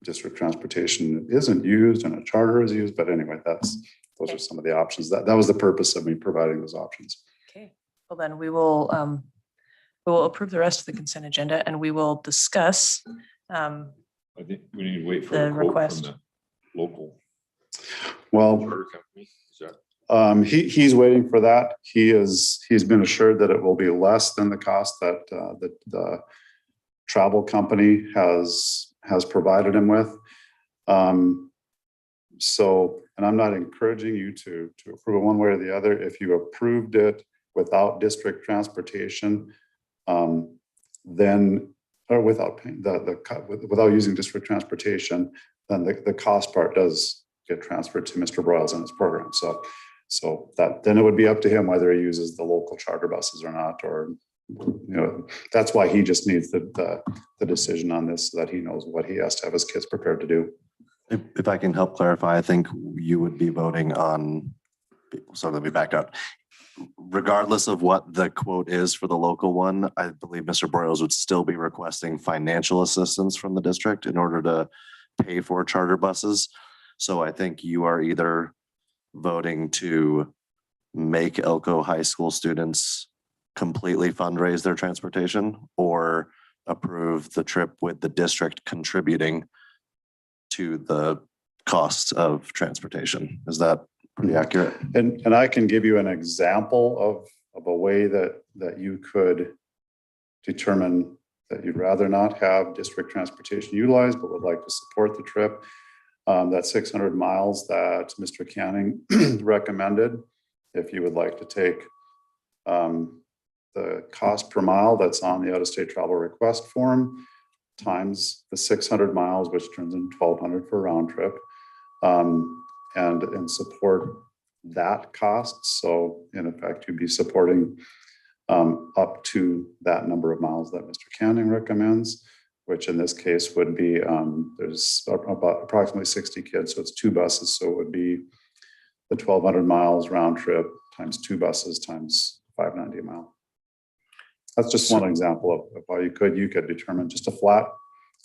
district transportation isn't used and a charter is used. But anyway, those are some of the options. That was the purpose of me providing those options. Okay, well then we will approve the rest of the consent agenda and we will discuss. I think we need to wait for The the quote request. from the local Well, charter company. Is that he's waiting for that. He's been assured that it will be less than the cost that the travel company has provided him with. So, and I'm not encouraging you to approve it one way or the other. If you approved it without district transportation, then, or without paying without using district transportation, then the cost part does get transferred to Mr. Broyles and his program. So that then it would be up to him whether he uses the local charter buses or not, or that's why he just needs the decision on this so that he knows what he has to have his kids prepared to do. If I can help clarify, I think you would be voting on, so let me back up. Regardless of what the quote is for the local one, I believe Mr. Broyles would still be requesting financial assistance from the district in order to pay for charter buses. So I think you are either voting to make Elko High School students completely fundraise their transportation or approve the trip with the district contributing to the costs of transportation. Is that pretty accurate? And I can give you an example of a way that you could determine that you'd rather not have district transportation utilized, but would like to support the trip. That 600 miles that Mr. Canning recommended, if you would like to take the cost per mile that's on the out-of-state travel request form times the 600 miles, which turns into 1,200 for a round trip, and support that cost. So in effect, you'd be supporting up to that number of miles that Mr. Canning recommends, which in this case would be, there's about approximately 60 kids, so it's 2 buses. So it would be the 1,200 miles round trip times 2 buses times $5.90 a mile. That's just one example of how you could determine just a flat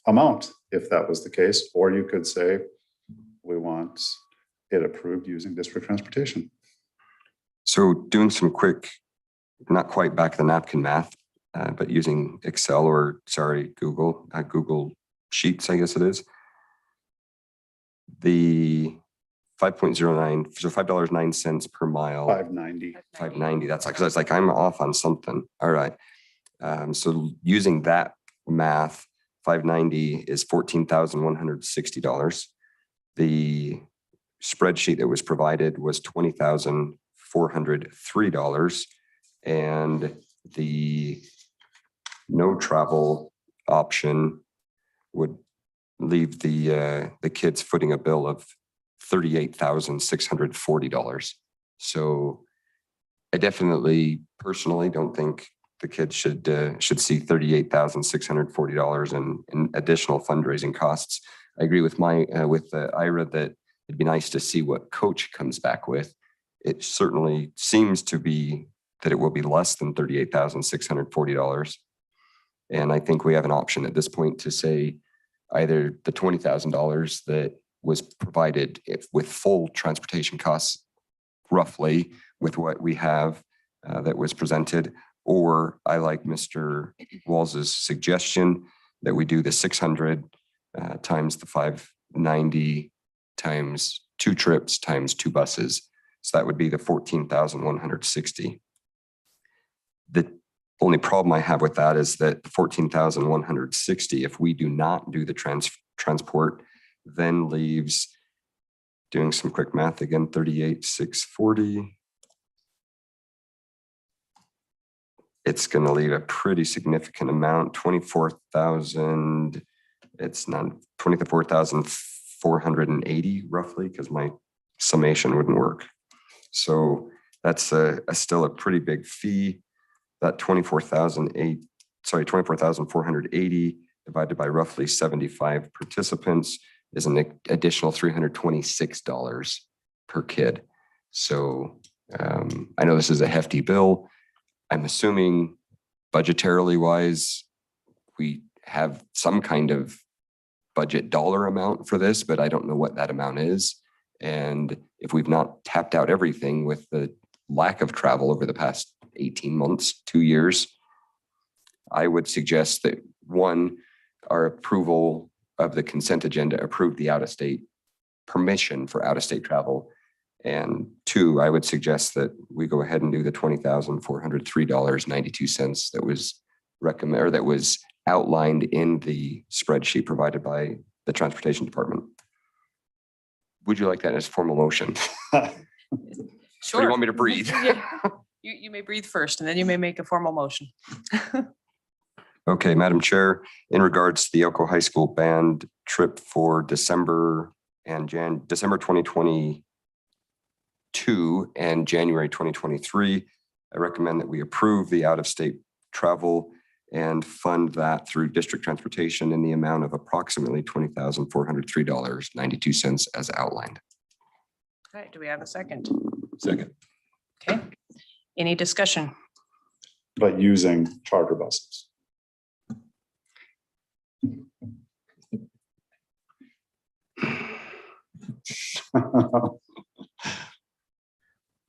amount if that was the case, or you could say, we want it approved using district transportation. So doing some quick, not quite back of the napkin math, but using Excel or Google Sheets, I guess it is. The 5.09, so $5.09 per mile. $5.90. $5.90. That's like, 'cause I was like, I'm off on something. All right. So using that math, $5.90 is $14,160. The spreadsheet that was provided was $20,403, and the no travel option would leave the kids footing a bill of $38,640. So I definitely personally don't think the kids should see $38,640 in additional fundraising costs. I agree with Ira that it'd be nice to see what Coach comes back with. It certainly seems to be that it will be less than $38,640. And I think we have an option at this point to say either the $20,000 that was provided with full transportation costs, roughly with what we have that was presented, or I like Mr. Walls's suggestion that we do the 600 times the 590 times 2 trips times 2 buses. So that would be the 14,160. The only problem I have with that is that 14,160, if we do not do the transport, then leaves, doing some quick math again, 38,640. It's going to leave a pretty significant amount, 24,000. It's not 24,480 roughly, because my summation wouldn't work. So that's still a pretty big fee. That 24,480 divided by roughly 75 participants is an additional $326 per kid. So I know this is a hefty bill. I'm assuming budgetarily wise, we have some kind of budget dollar amount for this, but I don't know what that amount is. And if we've not tapped out everything with the lack of travel over the past 18 months, 2 years, I would suggest that 1, our approval of the consent agenda approved the out-of-state permission for out-of-state travel. And 2, I would suggest that we go ahead and do the $20,403.92 that was recommended, or that was outlined in the spreadsheet provided by the transportation department. Would you like that as a formal motion? Sure. Or do you want me to breathe? Yeah. You may breathe first, and then you may make a formal motion. Okay, Madam Chair, in regards to the Elko High School band trip for December 2022 and January 2023, I recommend that we approve the out-of-state travel and fund that through district transportation in the amount of approximately $20,403.92 as outlined. Okay, do we have a second? Second. Okay, any discussion? But using charter buses.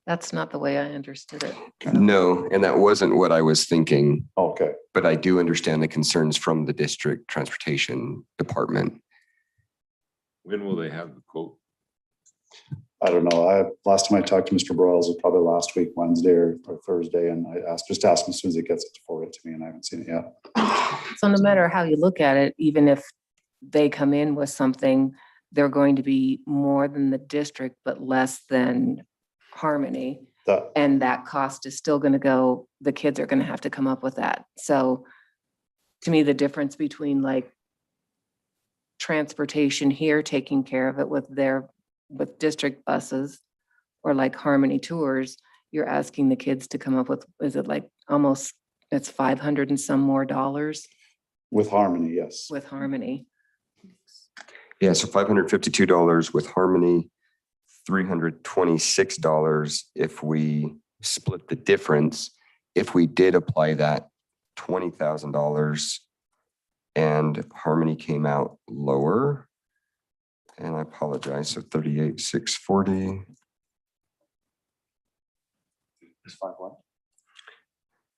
That's not the way I understood it. No, and that wasn't what I was thinking, Okay. but I do understand the concerns from the district transportation department. When will they have the quote? I don't know. Last time I talked to Mr. Broyles was probably last week, Wednesday or Thursday, and I asked him as soon as he gets it to forward it to me, and I haven't seen it yet. So no matter how you look at it, even if they come in with something, they're going to be more than the district, but less than Harmony. And that cost is still going to go, the kids are going to have to come up with that. So to me, the difference between like transportation here, taking care of it with district buses, or like Harmony Tours, you're asking the kids to come up with, is it like almost, it's 500 and some more dollars With Harmony, yes. with Harmony. Yeah, so $552 with Harmony, $326 if we split the difference. If we did apply that $20,000 and Harmony came out lower, and I apologize, so 38,640.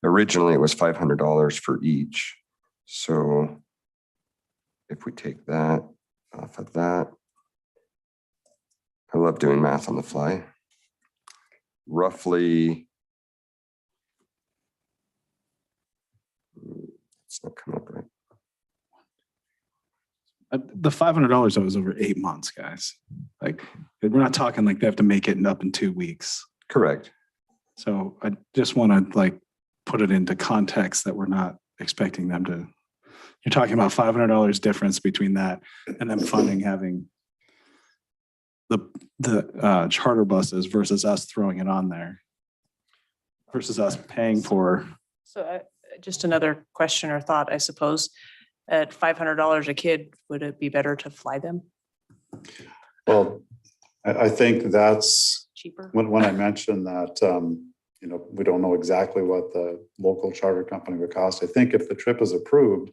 Originally, it was $500 for each. So if we take that off of that, I love doing math on the fly. Roughly, it's not coming up right. The $500 that was over 8 months, guys. Like, we're not talking like they have to make it up in 2 weeks. Correct. So I just want to like put it into context that we're not expecting them to. You're talking about $500 difference between that and then funding having the charter buses versus us throwing it on there versus us paying for. So just another question or thought, I suppose. At $500 a kid, would it be better to fly them? Well, I think that's cheaper. When I mentioned that, we don't know exactly what the local charter company would cost. I think if the trip is approved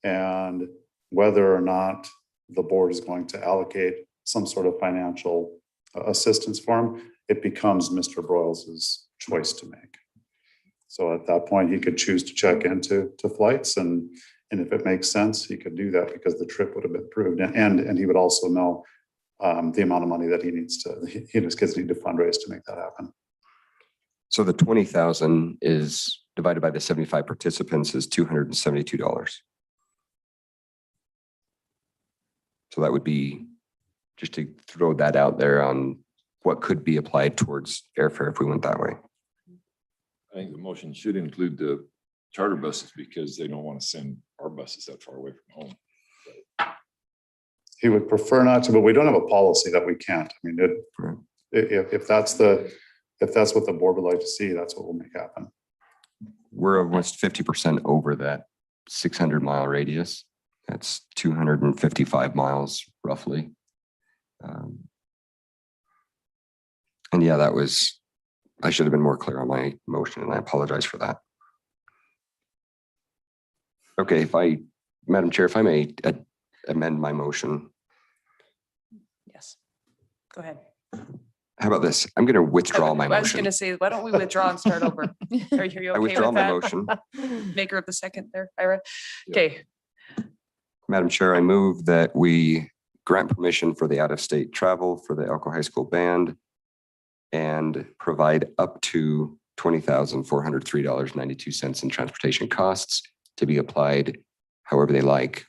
and whether or not the board is going to allocate some sort of financial assistance for him, it becomes Mr. Broyles' choice to make. So at that point, he could choose to check into flights, and if it makes sense, he could do that because the trip would have been approved, and he would also know the amount of money that he and his kids need to fundraise to make that happen. So the 20,000 is divided by the 75 participants is $272. So that would be, just to throw that out there on what could be applied towards airfare if we went that way. I think the motion should include the charter buses because they don't want to send our buses that far away from home. He would prefer not to, but we don't have a policy that we can't. I mean, if that's what the board would like to see, that's what we'll make happen. We're almost 50% over that 600-mile radius. That's 255 miles roughly. And yeah, I should have been more clear on my motion, and I apologize for that. Okay, Madam Chair, if I may amend my motion. Yes, go ahead. How about this? I'm going to withdraw my I was going motion. to say, why don't we withdraw and start over? Are you I okay withdraw with my that? motion. Maker of the second there, Ira. Okay, Madam Chair, I move that we grant permission for the out-of-state travel for the Elko High School Band and provide up to $20,403.92 in transportation costs to be applied however they like,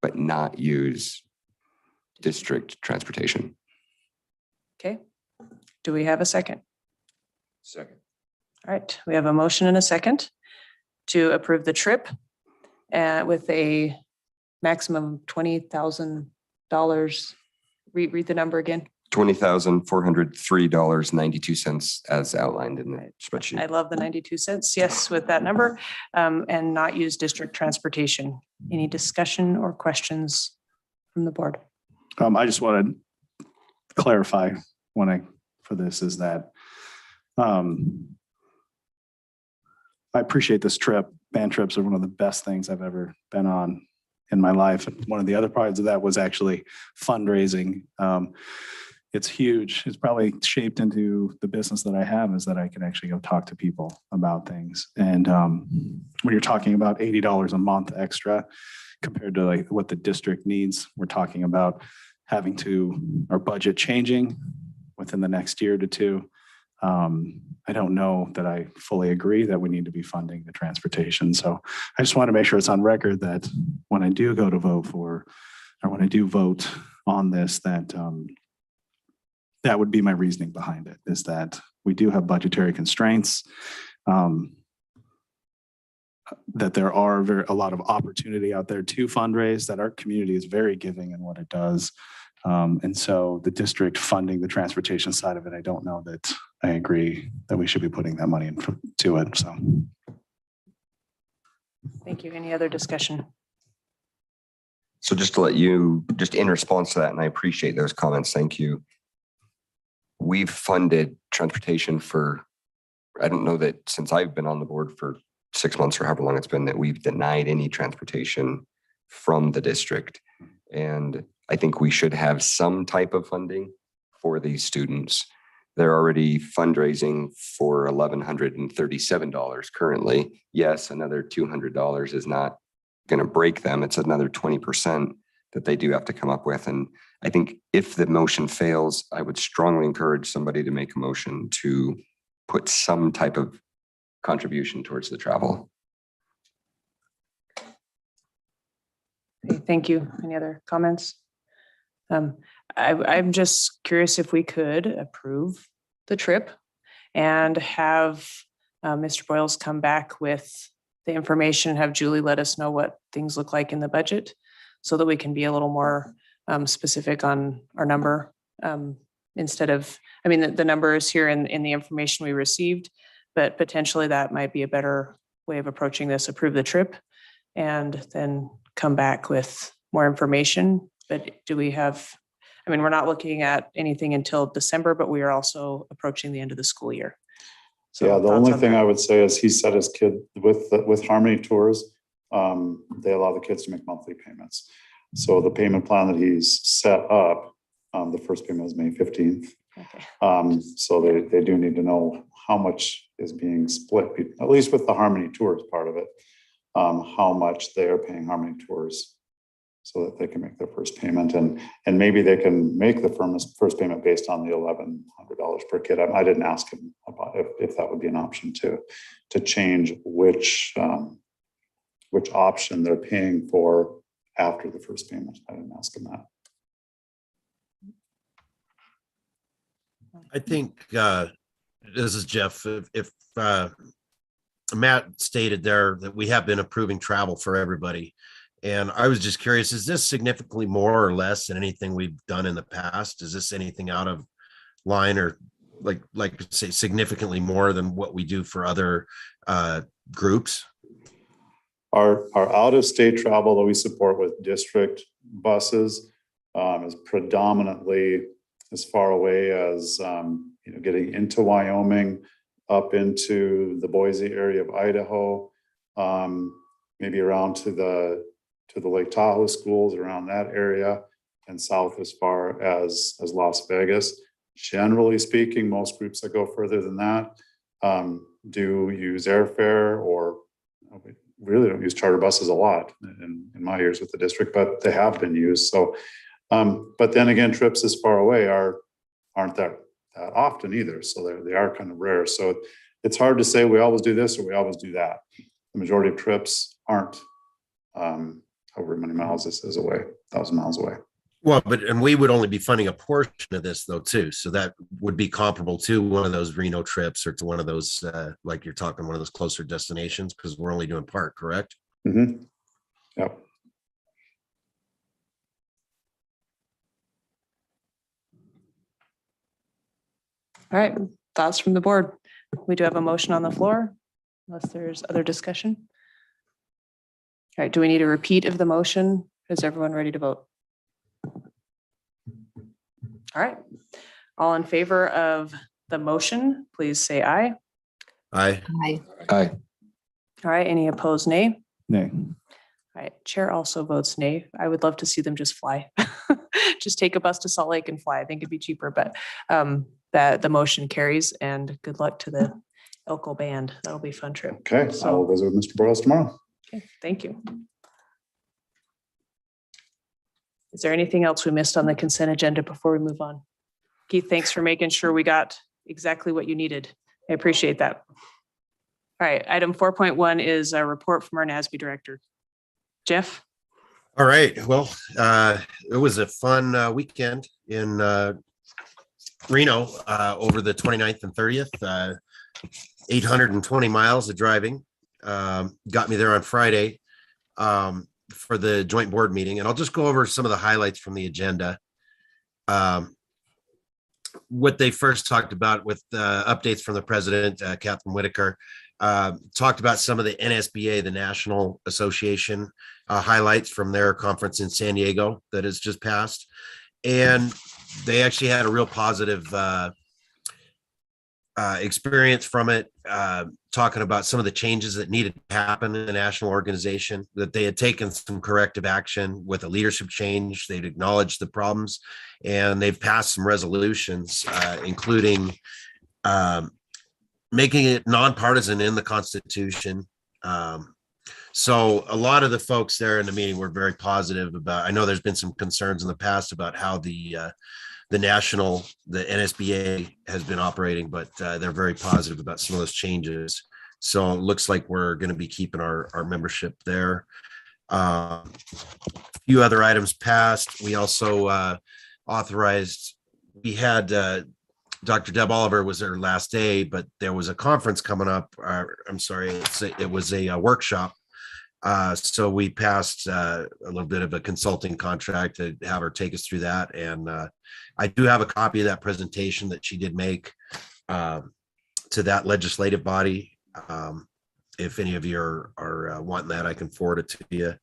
but not use district transportation. okay. Do we have a second? Second. All right, we have a motion and a second to approve the trip with a maximum of $20,000. Read the number again. $20,403.92 as outlined in the spreadsheet. I love the 92 cents. Yes, with that number, and not use district transportation. Any discussion or questions from the board? I just want to clarify for this is that I appreciate this trip. Band trips are one of the best things I've ever been on in my life. And one of the other parts of that was actually fundraising. It's huge. It's probably shaped into the business that I have, is that I can actually go talk to people about things. And when you're talking about $80 a month extra compared to like what the district needs, we're talking about having our budget changing within the next year to two. I don't know that I fully agree that we need to be funding the transportation. So I just want to make sure it's on record that when I do go to vote for, or when I do vote on this, that that would be my reasoning behind it, is that we do have budgetary constraints, that there are a lot of opportunity out there to fundraise, that our community is very giving in what it does. And so the district funding the transportation side of it, I don't know that I agree that we should be putting that money into it. So. Thank you. Any other discussion? So just to let you, just in response to that, and I appreciate those comments, thank you. We've funded transportation for, I don't know that since I've been on the board for 6 months or however long it's been, that we've denied any transportation from the district. And I think we should have some type of funding for these students. They're already fundraising for $1,137 currently. Yes, another $200 is not going to break them. It's another 20% that they do have to come up with. And I think if the motion fails, I would strongly encourage somebody to make a motion to put some type of contribution towards the travel. Okay, thank you. Any other comments? I'm just curious if we could approve the trip and have Mr. Boyles come back with the information, have Julie let us know what things look like in the budget so that we can be a little more specific on our number instead of, I mean, the number is here in the information we received, but potentially that might be a better way of approaching this, approve the trip and then come back with more information. But do we have, I mean, we're not looking at anything until December, but we are also approaching the end of the school year. So yeah, the thoughts only on thing that? I would say is he said his kid with Harmony Tours, they allow the kids to make monthly payments. So the payment plan that he's set up, the first payment is May 15th. Okay. So they do need to know how much is being split, at least with the Harmony Tours part of it, how much they are paying Harmony Tours so that they can make their first payment. And maybe they can make the first payment based on the $1,100 per kid. I didn't ask him about if that would be an option to change which option they're paying for after the first payment. I didn't ask him that. I think this is Jeff. If Matt stated there that we have been approving travel for everybody. And I was just curious, is this significantly more or less than anything we've done in the past? Is this anything out of line or like say significantly more than what we do for other groups? Our out-of-state travel that we support with district buses is predominantly as far away as getting into Wyoming, up into the Boise area of Idaho, maybe around to the Lake Tahoe schools around that area, and south as far as Las Vegas. Generally speaking, most groups that go further than that do use airfare, or we really don't use charter buses a lot in my years with the district, but they have been used. So, but then again, trips as far away aren't that often either. So they are kind of rare. So it's hard to say we always do this or we always do that. The majority of trips aren't however many miles this is away, 1,000 miles away. Well, and we would only be funding a portion of this though, too. So that would be comparable to one of those Reno trips or to one of those, like you're talking, one of those closer destinations, because we're only doing part, correct? Mm-hmm. Yep. All right, thoughts from the board. We do have a motion on the floor, unless there's other discussion. All right, do we need a repeat of the motion? Is everyone ready to vote? All right, all in favor of the motion, please say aye. Aye. Aye. Aye. All right, any opposed, nay? Nay. All right, chair also votes nay. I would love to see them just fly. Just take a bus to Salt Lake and fly. I think it'd be cheaper, but that the motion carries, and good luck to the Elko band. That'll be a fun trip. Okay, I will visit with Mr. Boyles tomorrow. Okay, thank you. Is there anything else we missed on the consent agenda before we move on? Keith, thanks for making sure we got exactly what you needed. I appreciate that. All right, item 4.1 is a report from our NASB director. Jeff? All right. Well, it was a fun weekend in Reno over the 29th and 30th. 820 miles of driving. Got me there on Friday for the joint board meeting. And I'll just go over some of the highlights from the agenda. What they first talked about with updates from the president, Catherine Whitaker, talked about some of the NSBA, the National Association highlights from their conference in San Diego that has just passed. And they actually had a real positive experience from it, talking about some of the changes that needed to happen in the national organization, that they had taken some corrective action with a leadership change. They'd acknowledged the problems, and they've passed some resolutions, including making it nonpartisan in the Constitution. So a lot of the folks there in the meeting were very positive about, I know there's been some concerns in the past about how the NSBA has been operating, but they're very positive about some of those changes. So it looks like we're going to be keeping our membership there. A few other items passed. We also authorized, we had Dr. Deb Oliver was their last day, but there was a conference coming up. I'm sorry, it was a workshop. So we passed a little bit of a consulting contract to have her take us through that. And I do have a copy of that presentation that she did make to that legislative body. If any of you are wanting that, I can forward it to you.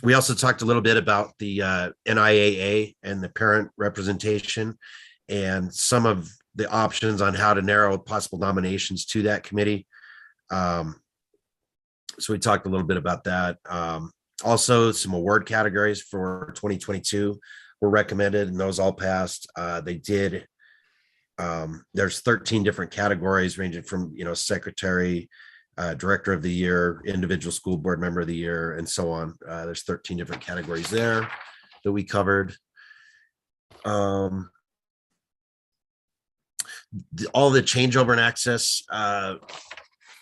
We also talked a little bit about the NIAA and the parent representation and some of the options on how to narrow possible nominations to that committee. So we talked a little bit about that. Also, some award categories for 2022 were recommended, and those all passed. They did. There's 13 different categories ranging from, secretary, director of the year, individual school board member of the year, and so on. There's 13 different categories there that we covered. All the changeover and access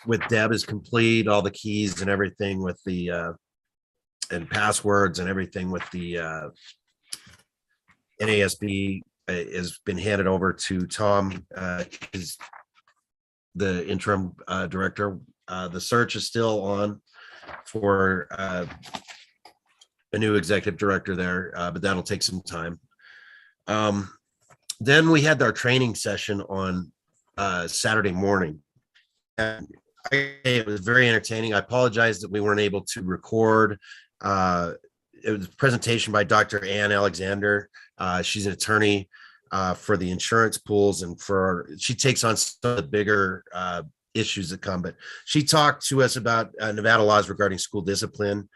with Deb is complete. All the keys and everything with the and passwords and everything with the NASB has been handed over to Tom, is the interim director. The search is still on for a new executive director there, but that'll take some time. Then we had our training session on Saturday morning. And it was very entertaining. I apologize that we weren't able to record. It was a presentation by Dr. Ann Alexander. She's an attorney for the insurance pools, and she takes on some of the bigger issues that come. But she talked to us about Nevada laws regarding school discipline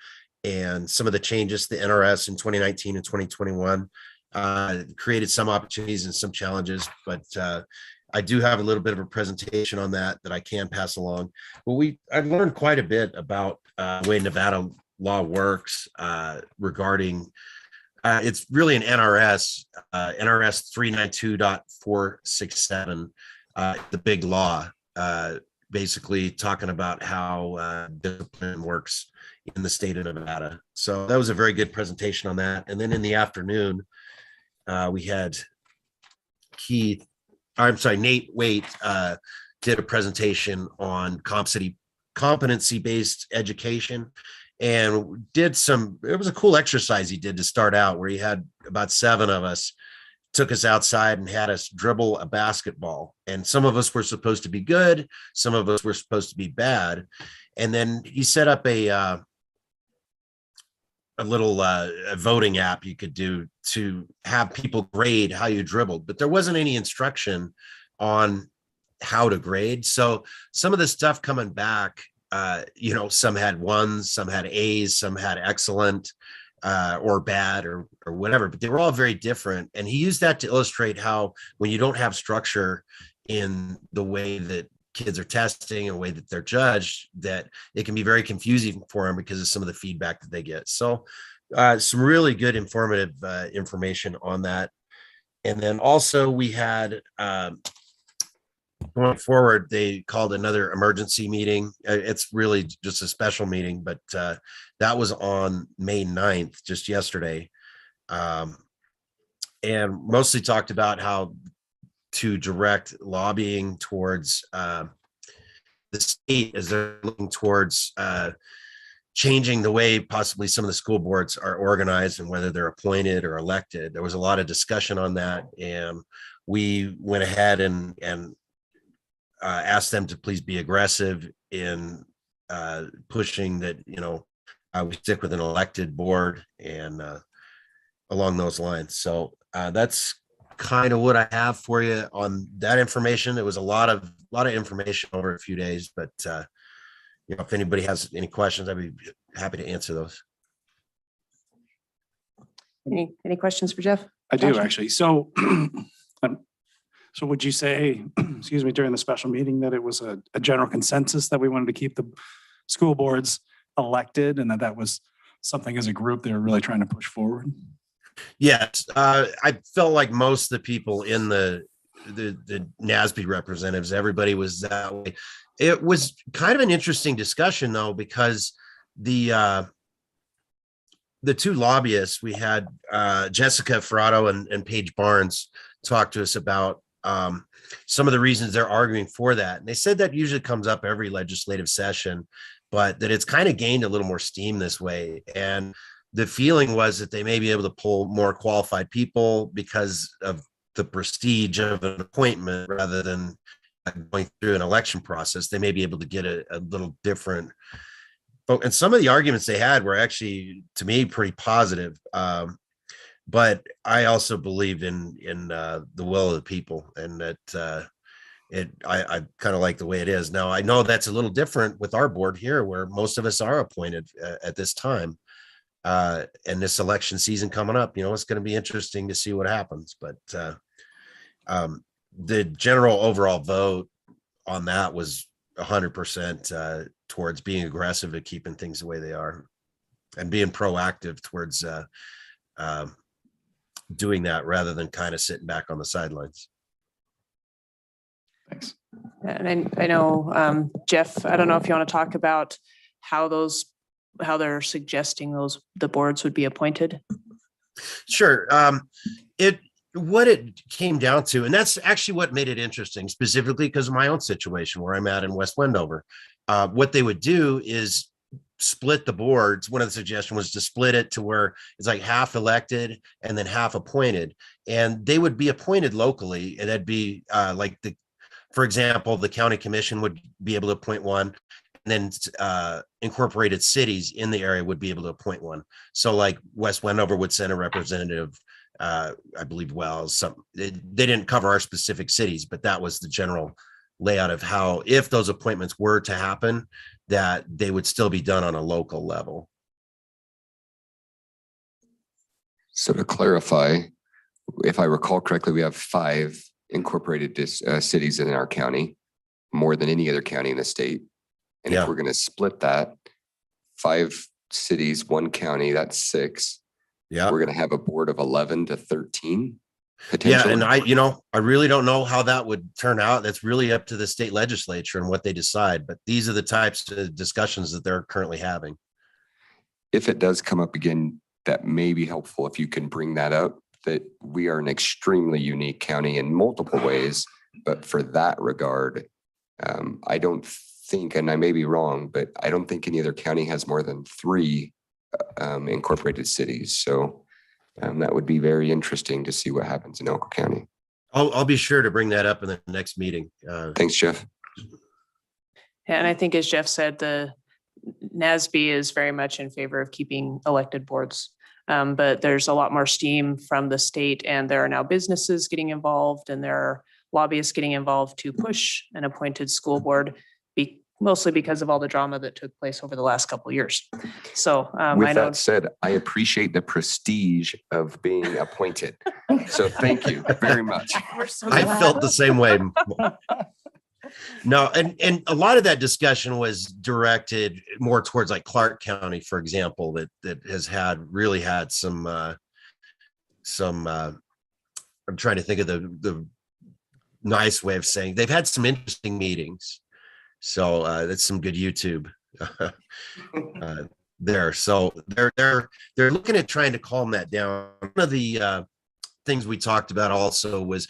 and some of the changes to the NRS in 2019 and 2021. Created some opportunities and some challenges, but I do have a little bit of a presentation on that I can pass along. But I've learned quite a bit about the way Nevada law works regarding, it's really an NRS 392.467, the big law, basically talking about how discipline works in the state of Nevada. So that was a very good presentation on that. And then in the afternoon, we had Nate Waite did a presentation on competency-based education, and it was a cool exercise he did to start out, where he had about 7 of us, took us outside and had us dribble a basketball. And some of us were supposed to be good, some of us were supposed to be bad. And then he set up a little voting app you could do to have people grade how you dribbled, but there wasn't any instruction on how to grade. So some of the stuff coming back some had ones, some had A's, some had excellent, or bad or whatever, but they were all very different. And he used that to illustrate how when you don't have structure in the way that kids are testing and the way that they're judged, that it can be very confusing for them because of some of the feedback that they get. So some really good informative information on that. And then also we had going forward, they called another emergency meeting. It's really just a special meeting, but that was on May 9th, just yesterday. And mostly talked about how to direct lobbying towards the state as they're looking towards changing the way possibly some of the school boards are organized and whether they're appointed or elected. There was a lot of discussion on that, and we went ahead and asked them to please be aggressive in pushing that, we stick with an elected board and along those lines. So that's kind of what I have for you on that information. It was a lot of information over a few days, but if anybody has any questions, I'd be happy to answer those. Any questions for Jeff? I do actually. So, so would you say, excuse me, during the special meeting that it was a general consensus that we wanted to keep the school boards elected and that was something as a group they were really trying to push forward? Yes, I felt like most of the people in the NASB representatives, everybody was that way. It was kind of an interesting discussion though, because the two lobbyists, we had Jessica Ferrato and Paige Barnes talk to us about some of the reasons they're arguing for that. And they said that usually comes up every legislative session, but that it's kind of gained a little more steam this way. And the feeling was that they may be able to pull more qualified people because of the prestige of an appointment rather than going through an election process. They may be able to get a little different. And some of the arguments they had were actually, to me, pretty positive. But I also believe in the will of the people, and that I kind of like the way it is now. I know that's a little different with our board here, where most of us are appointed at this time. And this election season coming up, it's going to be interesting to see what happens. But the general overall vote on that was 100% towards being aggressive at keeping things the way they are and being proactive towards doing that rather than kind of sitting back on the sidelines. Thanks. And I know, Jeff, I don't know if you want to talk about how they're suggesting the boards would be appointed. Sure. What it came down to, and that's actually what made it interesting, specifically because of my own situation where I'm at in West Wendover. What they would do is split the boards. One of the suggestions was to split it to where it's like half elected and then half appointed, and they would be appointed locally. And that'd be for example, the county commission would be able to appoint one, and then incorporated cities in the area would be able to appoint one. So like West Wendover would send a representative, I believe Wells. They didn't cover our specific cities, but that was the general layout of how, if those appointments were to happen, that they would still be done on a local level. So to clarify, if I recall correctly, we have 5 incorporated cities in our county, more than any other county in the state. And if we're going to split that, 5 cities, 1 county, that's 6. Yeah. We're going to have a board of 11 to 13. Yeah. And I really don't know how that would turn out. That's really up to the state legislature and what they decide. But these are the types of discussions that they're currently having. If it does come up again, that may be helpful if you can bring that up, that we are an extremely unique county in multiple ways. But for that regard, I don't think, and I may be wrong, but I don't think any other county has more than 3 incorporated cities. So that would be very interesting to see what happens in Elko County. I'll be sure to bring that up in the next meeting. Thanks, Jeff. And I think, as Jeff said, the NASB is very much in favor of keeping elected boards. But there's a lot more steam from the state, and there are now businesses getting involved, and there are lobbyists getting involved to push an appointed school board, mostly because of all the drama that took place over the last couple of years. So I With know. that said, I appreciate the prestige of being appointed. So thank you very much. We're so I glad. felt the same way. No, and a lot of that discussion was directed more towards like Clark County, for example, that has really had some I'm trying to think of the nice way of saying, they've had some interesting meetings. So that's some good YouTube there. So they're looking at trying to calm that down. One of the things we talked about also was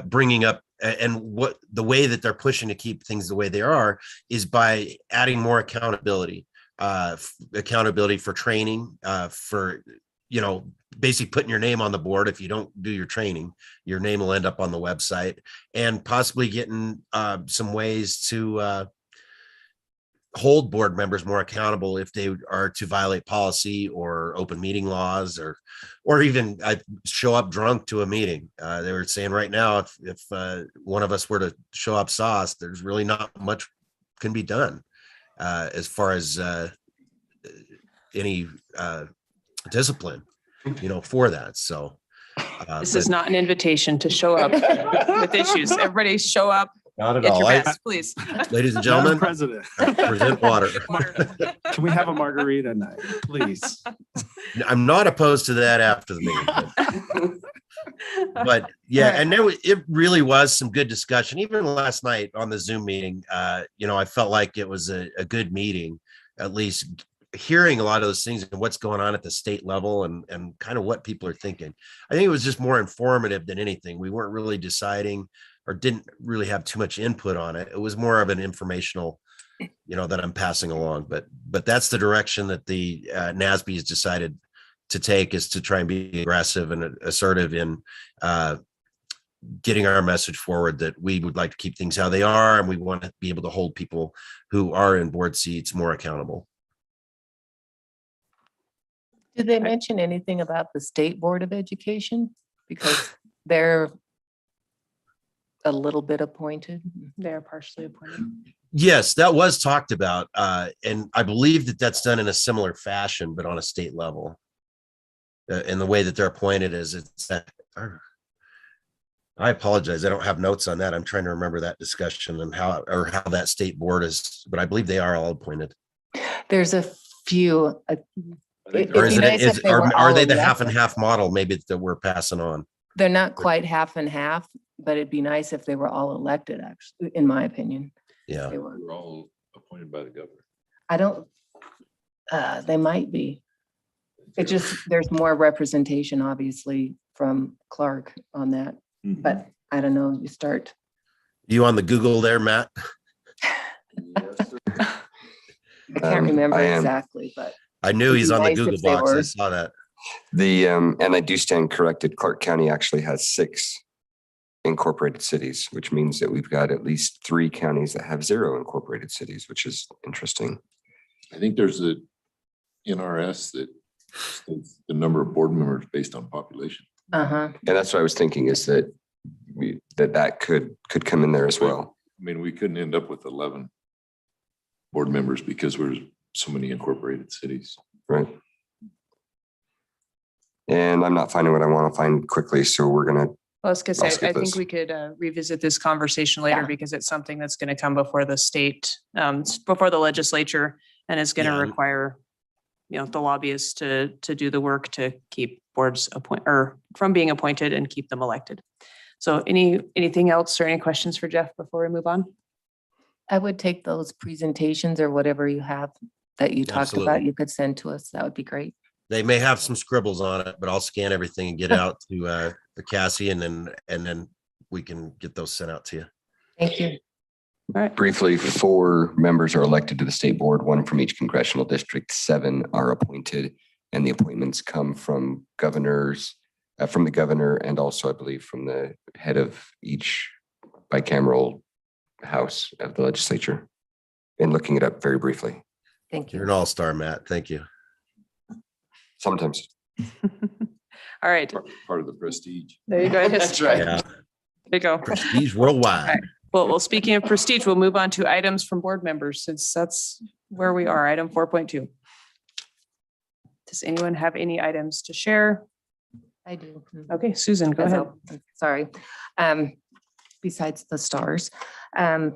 bringing up, and what the way that they're pushing to keep things the way they are is by adding more accountability for training, for, you know, basically putting your name on the board. If you don't do your training, your name will end up on the website, and possibly getting some ways to hold board members more accountable if they are to violate policy or open meeting laws, or even show up drunk to a meeting. They were saying right now, if one of us were to show up sauce, there's really not much can be done as far as any discipline, you know, for that. So This is not an invitation to show up with issues. Everybody show up. Not at Get all. your best, please. Ladies and Madam gentlemen, President, present water. can we have a margarita night, please? I'm not opposed to that after the meeting. But yeah, and it really was some good discussion. Even last night on the Zoom meeting, you know, I felt like it was a good meeting, at least hearing a lot of those things and what's going on at the state level and kind of what people are thinking. I think it was just more informative than anything. We weren't really deciding or didn't really have too much input on it. It was more of an informational, you know, that I'm passing along. But that's the direction that the NASB has decided to take, is to try and be aggressive and assertive in getting our message forward, that we would like to keep things how they are, and we want to be able to hold people who are in board seats more accountable. Did they mention anything about the State Board of Education? Because they're a little bit appointed. They're partially appointed. Yes, that was talked about. And I believe that that's done in a similar fashion, but on a state level. And the way that they're appointed is I apologize. I don't have notes on that. I'm trying to remember that discussion and how that state board is, but I believe they are all appointed. There's a few. Or are they the half and half model maybe that we're passing on? They're not quite half and half, but it'd be nice if they were all elected, actually, in my opinion. Yeah. They were all appointed by the governor. I don't, they might be. It just, there's more representation, obviously, from Clark on that, but I don't know, you start. You on the Google there, Matt? I can't remember exactly, but. I knew he's on the nice Google if they box. I were. saw that. And I do stand corrected. Clark County actually has 6 incorporated cities, which means that we've got at least 3 counties that have 0 incorporated cities, which is interesting. I think there's a NRS that states the number of board members based on population. Uh-huh. And that's what I was thinking, is that that could come in there as well. I mean, we couldn't end up with 11 board members because we're so many incorporated cities. Right. And I'm not finding what I want to find quickly, so we're gonna. Well, I was gonna I'll say, skip I think this. we could revisit this conversation later because it's something that's going to come before the state, before the legislature, and it's going to require, you know, the lobbyists to do the work to keep boards from being appointed and keep them elected. So anything else or any questions for Jeff before we move on? I would take those presentations or whatever you have that you talked about, Absolutely. you could send to us. That would be great. They may have some scribbles on it, but I'll scan everything and get it out to Cassie, and then we can get those sent out to you. Thank you. All right. Briefly, 4 members are elected to the state board, 1 from each congressional district, 7 are appointed, and the appointments come from governors, from the governor, and also I believe from the head of each bicameral house of the legislature. And looking it up very briefly. Thank you. You're an all-star, Matt. Thank you. Sometimes. All right. Part of the prestige. There you go. That's right. Yeah. There you go. Prestige worldwide. Well, speaking of prestige, we'll move on to items from board members since that's where we are, item 4.2. Does anyone have any items to share? I do. Okay, Susan, go ahead. Sorry. Besides the stars. I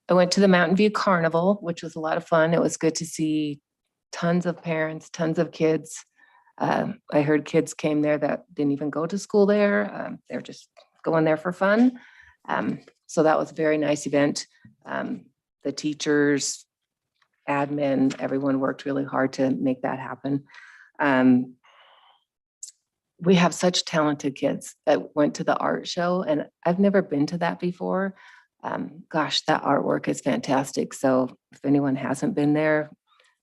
went to the Mountain View Carnival, which was a lot of fun. It was good to see tons of parents, tons of kids. I heard kids came there that didn't even go to school there. They're just going there for fun. So that was a very nice event. The teachers, admin, everyone worked really hard to make that happen. We have such talented kids that went to the art show, and I've never been to that before. Gosh, that artwork is fantastic. So if anyone hasn't been there,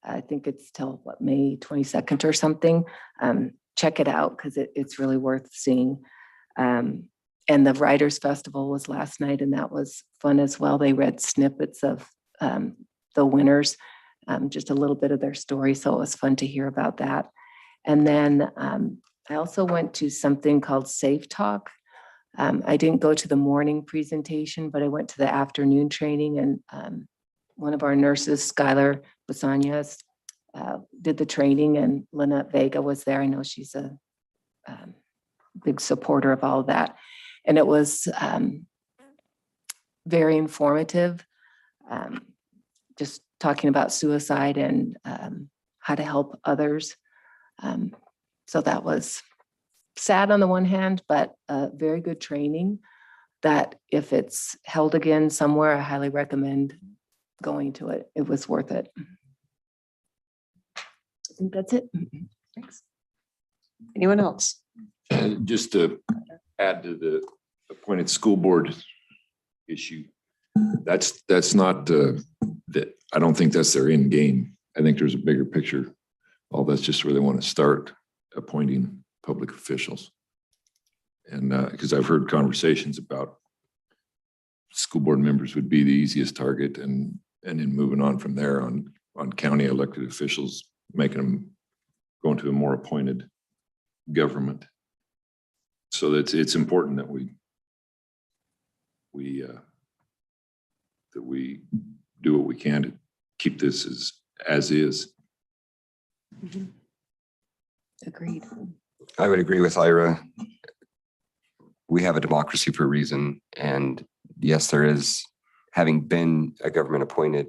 I think it's till May 22nd or something. Check it out because it's really worth seeing. And the Writers Festival was last night, and that was fun as well. They read snippets of the winners, just a little bit of their story. So it was fun to hear about that. And then I also went to something called Safe Talk. I didn't go to the morning presentation, but I went to the afternoon training, and one of our nurses, Skylar Basanias, did the training, and Lynette Vega was there. I know she's a big supporter of all of that. And it was very informative, just talking about suicide and how to help others. So that was sad on the one hand, but very good training that if it's held again somewhere, I highly recommend going to it. It was worth it. I think that's it. Thanks. Anyone else? Just to add to the appointed school board issue, that's not that. I don't think that's their end game. I think there's a bigger picture. All that's just where they want to start appointing public officials. And because I've heard conversations about school board members would be the easiest target, and then moving on from there on county elected officials, making them go into a more appointed government. So it's important that we do what we can to keep this as is. Mm-hmm. Agreed. I would agree with Ira. We have a democracy for a reason. And yes, there is, having been a government appointed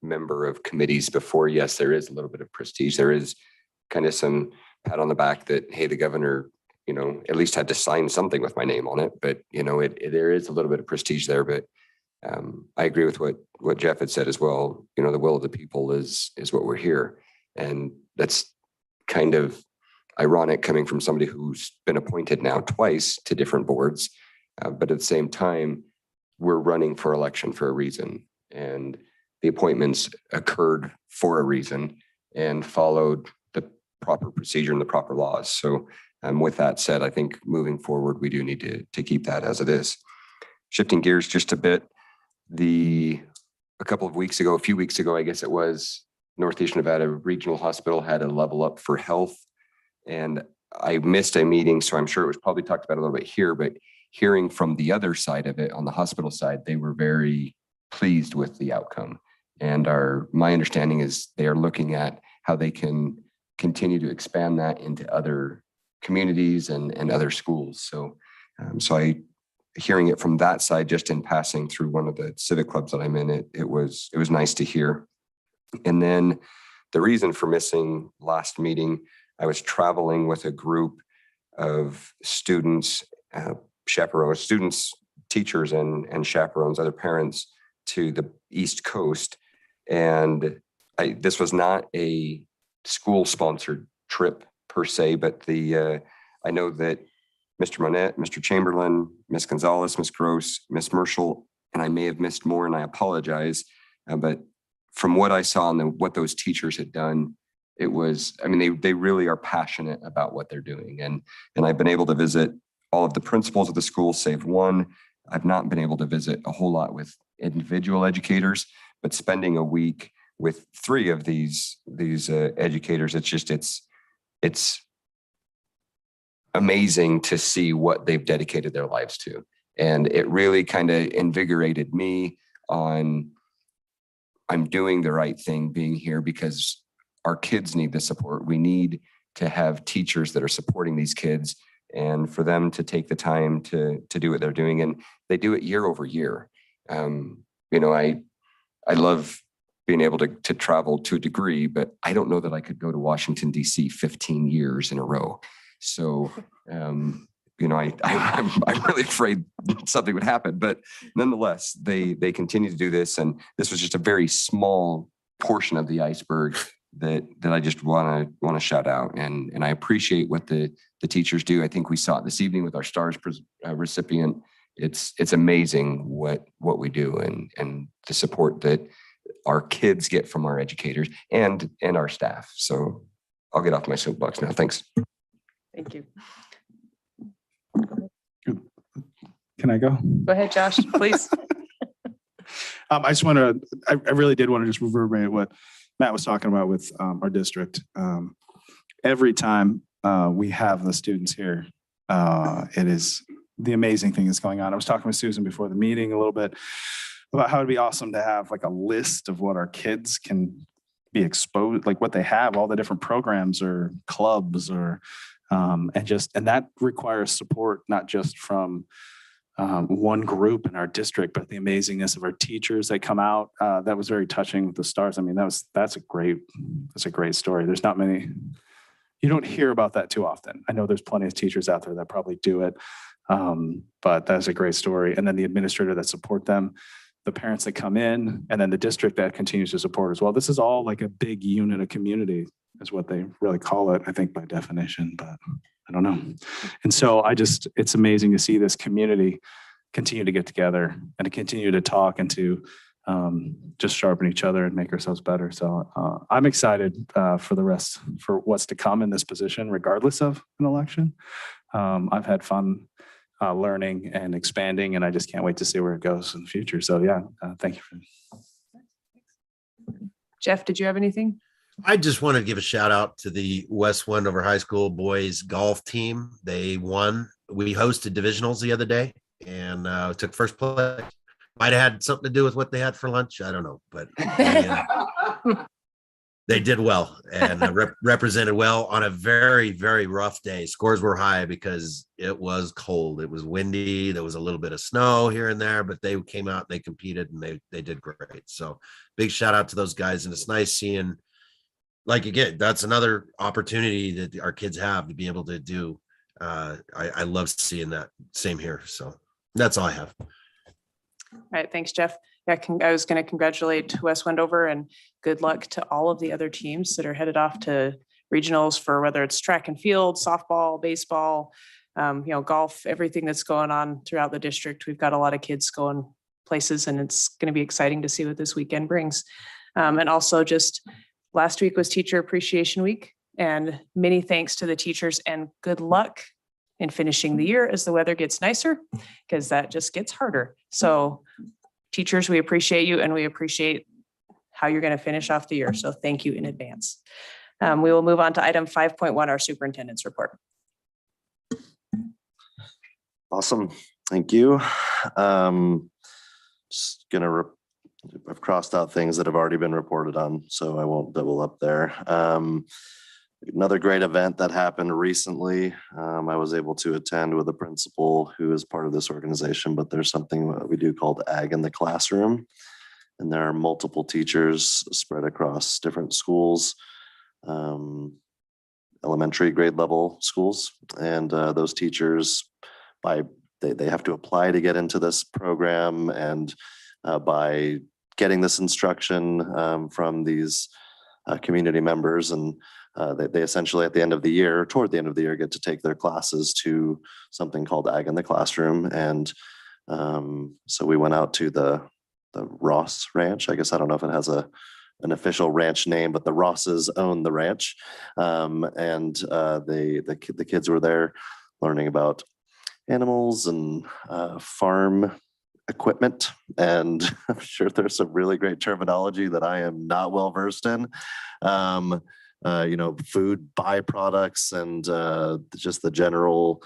member of committees before, yes, there is a little bit of prestige. There is kind of some pat on the back that, hey, the governor, at least had to sign something with my name on it. But, there is a little bit of prestige there. But I agree with what Jeff had said as well. The will of the people is what we're here. And that's kind of ironic coming from somebody who's been appointed now twice to different boards. But at the same time, we're running for election for a reason. And the appointments occurred for a reason and followed the proper procedure and the proper laws. So with that said, I think moving forward, we do need to keep that as it is. Shifting gears just a bit, a few weeks ago, I guess it was, Northeast Nevada Regional Hospital had a level up for health. And I missed a meeting, so I'm sure it was probably talked about a little bit here, but hearing from the other side of it, on the hospital side, they were very pleased with the outcome. And my understanding is they are looking at how they can continue to expand that into other communities and other schools. So hearing it from that side, just in passing through one of the civic clubs that I'm in, it was nice to hear. And then the reason for missing last meeting, I was traveling with a group of students, chaperones, students, teachers, and chaperones, other parents, to the East Coast. And this was not a school-sponsored trip per se, but I know that Mr. Monette, Mr. Chamberlain, Ms. Gonzalez, Ms. Gross, Ms. Marshall, and I may have missed more, and I apologize, but from what I saw and what those teachers had done, it was, they really are passionate about what they're doing. And I've been able to visit all of the principals of the school, save one. I've not been able to visit a whole lot with individual educators, but spending a week with three of these educators, it's amazing to see what they've dedicated their lives to. And it really kind of invigorated me on I'm doing the right thing being here because our kids need the support. We need to have teachers that are supporting these kids and for them to take the time to do what they're doing. And they do it year over year. I love being able to travel to a degree, but I don't know that I could go to Washington, D.C. 15 years in a row. So, I'm really afraid something would happen, but nonetheless, they continue to do this. And this was just a very small portion of the iceberg that I just want to shout out. And I appreciate what the teachers do. I think we saw it this evening with our STARS recipient. It's amazing what we do and the support that our kids get from our educators and our staff. So I'll get off my soapbox now. Thanks. Thank you. Can I go? Go ahead, Josh, please. I really did want to just reverberate what Matt was talking about with our district. Every time we have the students here, it is the amazing thing that's going on. I was talking with Susan before the meeting a little bit about how it'd be awesome to have like a list of what our kids can be exposed, like what they have, all the different programs or clubs or and that requires support, not just from one group in our district, but the amazingness of our teachers that come out. That was very touching with the STARS. I mean, that's a great story. There's not many, you don't hear about that too often. I know there's plenty of teachers out there that probably do it. But that's a great story. And then the administrator that support them, the parents that come in, and then the district that continues to support as well. This is all like a big unit of community is what they really call it, I think by definition, but I don't know. And so it's amazing to see this community continue to get together and to continue to talk and to just sharpen each other and make ourselves better. So I'm excited for what's to come in this position, regardless of an election. I've had fun learning and expanding, and I just can't wait to see where it goes in the future. So yeah, thank you. Jeff, did you have anything? I just want to give a shout out to the West Wendover High School boys golf team. They won. We hosted divisionals the other day and took first place. Might have had something to do with what they had for lunch. I don't know, but they did well and represented well on a very, very rough day. Scores were high because it was cold. It was windy. There was a little bit of snow here and there, but they came out, they competed, and they did great. So big shout out to those guys. And it's nice seeing, like, again, that's another opportunity that our kids have to be able to do. I love seeing that. Same here. So that's all I have. All right. Thanks, Jeff. Yeah, I was going to congratulate West Wendover and good luck to all of the other teams that are headed off to regionals for whether it's track and field, softball, baseball, golf, everything that's going on throughout the district. We've got a lot of kids going places, and it's going to be exciting to see what this weekend brings. And also just last week was Teacher Appreciation Week, and many thanks to the teachers and good luck in finishing the year as the weather gets nicer, because that just gets harder. So teachers, we appreciate you, and we appreciate how you're going to finish off the year. So thank you in advance. We will move on to item 5.1, our superintendent's report. Awesome. Thank you. Just gonna I've crossed out things that have already been reported on, so I won't double up there. Another great event that happened recently. I was able to attend with a principal who is part of this organization, but there's something we do called Ag in the Classroom. And there are multiple teachers spread across different schools, elementary grade level schools. And those teachers, they have to apply to get into this program. And by getting this instruction from these community members, and they essentially at the end of the year, toward the end of the year, get to take their classes to something called Ag in the Classroom. And so we went out to the Ross Ranch. I guess I don't know if it has an official ranch name, but the Rosses own the ranch. And the kids were there learning about animals and farm equipment. And I'm sure there's some really great terminology that I am not well versed in. Food byproducts and just the general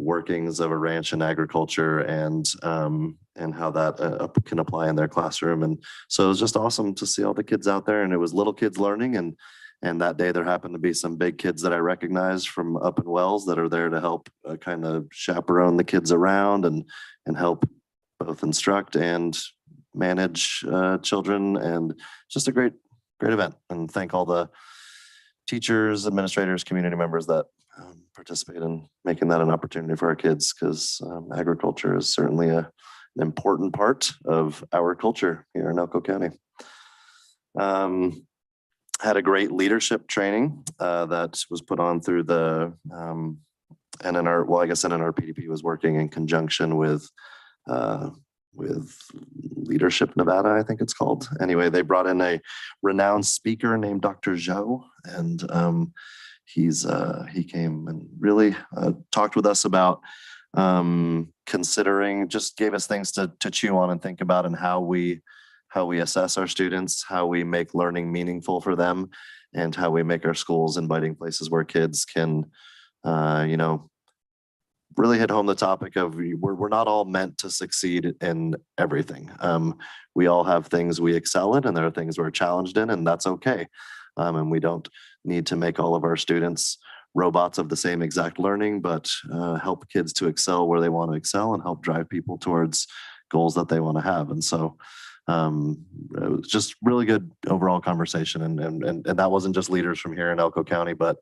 workings of a ranch and agriculture and how that can apply in their classroom. And so it was just awesome to see all the kids out there, and it was little kids learning. And that day there happened to be some big kids that I recognized from up in Wells that are there to help kind of chaperone the kids around and help both instruct and manage children. And just a great event. And thank all the teachers, administrators, community members that participate in making that an opportunity for our kids, because agriculture is certainly an important part of our culture here in Elko County. Had a great leadership training that was put on through the NNR. Well, I guess NNR PDP was working in conjunction with Leadership Nevada, I think it's called. Anyway, they brought in a renowned speaker named Dr. Zhou, and he came and really talked with us about considering, just gave us things to chew on and think about, and how we assess our students, how we make learning meaningful for them, and how we make our schools inviting places where kids can, really hit home the topic of we're not all meant to succeed in everything. We all have things we excel in, and there are things we're challenged in, and that's okay. And we don't need to make all of our students robots of the same exact learning, but help kids to excel where they want to excel and help drive people towards goals that they want to have. And so it was just really good overall conversation. And that wasn't just leaders from here in Elko County, but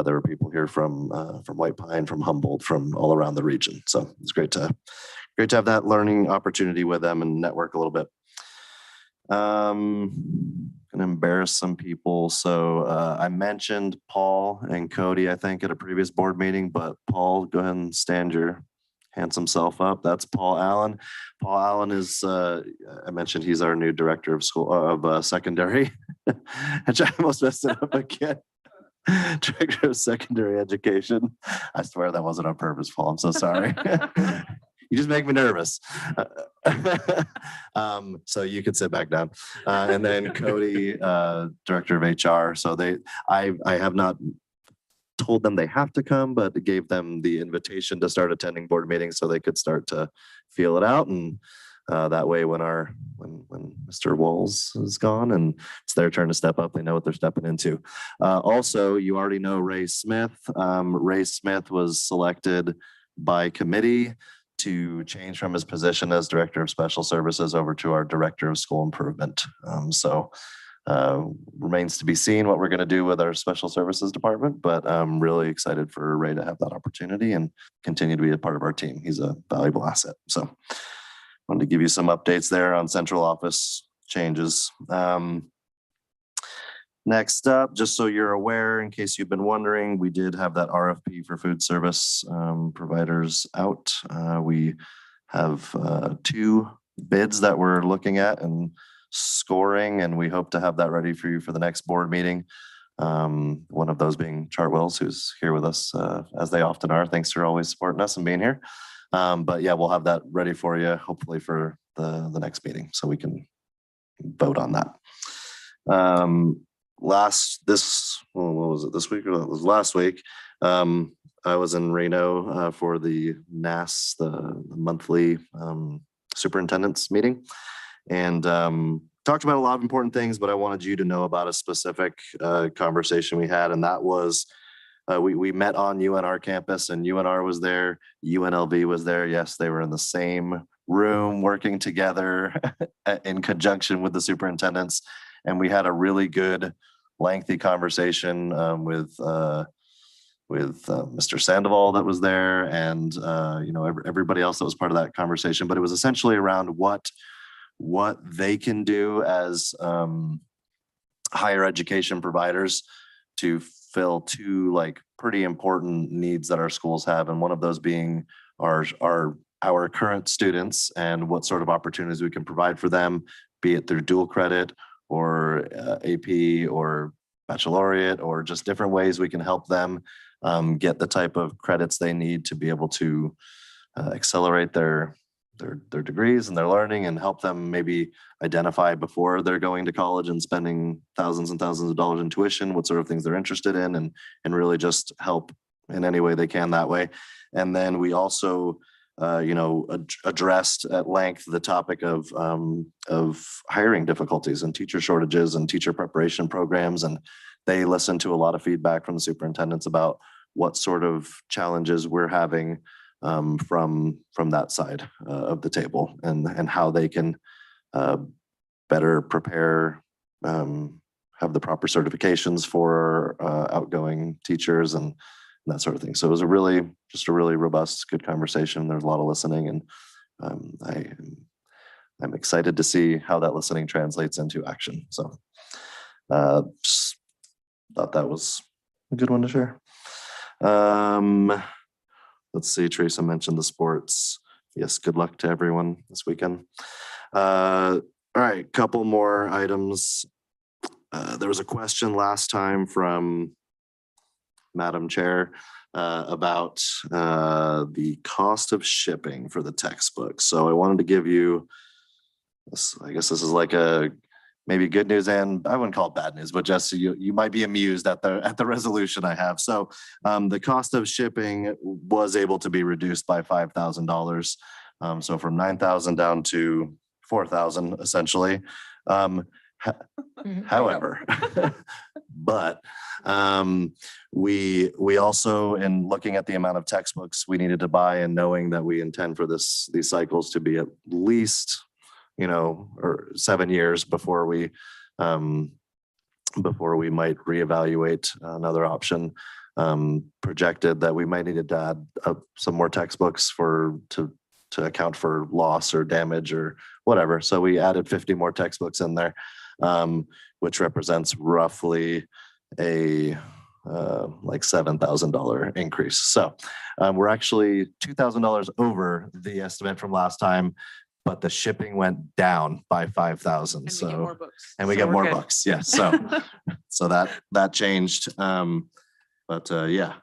there were people here from White Pine, from Humboldt, from all around the region. So it's great to have that learning opportunity with them and network a little bit. Gonna embarrass some people. So I mentioned Paul and Cody, I think, at a previous board meeting, but Paul, go ahead and stand your handsome self up. That's Paul Allen. Paul Allen is, I mentioned he's our new director of school of secondary. I almost messed it up again. Director of secondary education. I swear that wasn't on purpose, Paul. I'm so sorry. You just make me nervous. So you could sit back down. And then Cody, director of HR. So I have not told them they have to come, but gave them the invitation to start attending board meetings so they could start to feel it out. And that way, when Mr. Walls is gone and it's their turn to step up, they know what they're stepping into. Also, you already know Ray Smith. Ray Smith was selected by committee to change from his position as Director of Special Services over to our Director of School Improvement. So remains to be seen what we're going to do with our Special Services Department, but I'm really excited for Ray to have that opportunity and continue to be a part of our team. He's a valuable asset. So wanted to give you some updates there on central office changes. Next up, just so you're aware, in case you've been wondering, we did have that RFP for food service providers out. We have 2 bids that we're looking at and scoring, and we hope to have that ready for you for the next board meeting. One of those being Chartwells, who's here with us as they often are. Thanks for always supporting us and being here. But yeah, we'll have that ready for you, hopefully for the next meeting, so we can vote on that. What was it, this week or that was last week? I was in Reno for the NAS, the monthly superintendent's meeting, and talked about a lot of important things, but I wanted you to know about a specific conversation we had, and that was we met on UNR campus, and UNR was there, UNLV was there. Yes, they were in the same room working together in conjunction with the superintendents, and we had a really good lengthy conversation with Mr. Sandoval that was there, and everybody else that was part of that conversation. But it was essentially around what they can do as higher education providers to fill 2 pretty important needs that our schools have, and one of those being our current students and what sort of opportunities we can provide for them, be it through dual credit or AP or baccalaureate, or just different ways we can help them get the type of credits they need to be able to accelerate their degrees and their learning, and help them maybe identify before they're going to college and spending thousands and thousands of dollars in tuition, what sort of things they're interested in, and really just help in any way they can that way. And then we also, addressed at length the topic of hiring difficulties and teacher shortages and teacher preparation programs. And they listened to a lot of feedback from the superintendents about what sort of challenges we're having from that side of the table, and how they can better prepare, have the proper certifications for outgoing teachers and that sort of thing. So it was just a really robust, good conversation. There's a lot of listening, and I'm excited to see how that listening translates into action. So just thought that was a good one to share. Let's see, Teresa mentioned the sports. Yes, good luck to everyone this weekend. All right, couple more items. There was a question last time from Madam Chair about the cost of shipping for the textbooks. So I wanted to give you, I guess this is like a maybe good news, and I wouldn't call it bad news, but just you might be amused at the resolution I have. So the cost of shipping was able to be reduced by $5,000. So from 9,000 down to 4,000 essentially. However, but we also, in looking at the amount of textbooks we needed to buy and knowing that we intend for these cycles to be at least, or 7 years before we might reevaluate another option, projected that we might need to add some more textbooks to account for loss or damage or whatever. So we added 50 more textbooks in there, which represents roughly a like $7,000 increase. So we're actually $2,000 over the estimate from last time, but the shipping went down by 5,000. So and we get more books. Yeah. So so that changed. Yeah.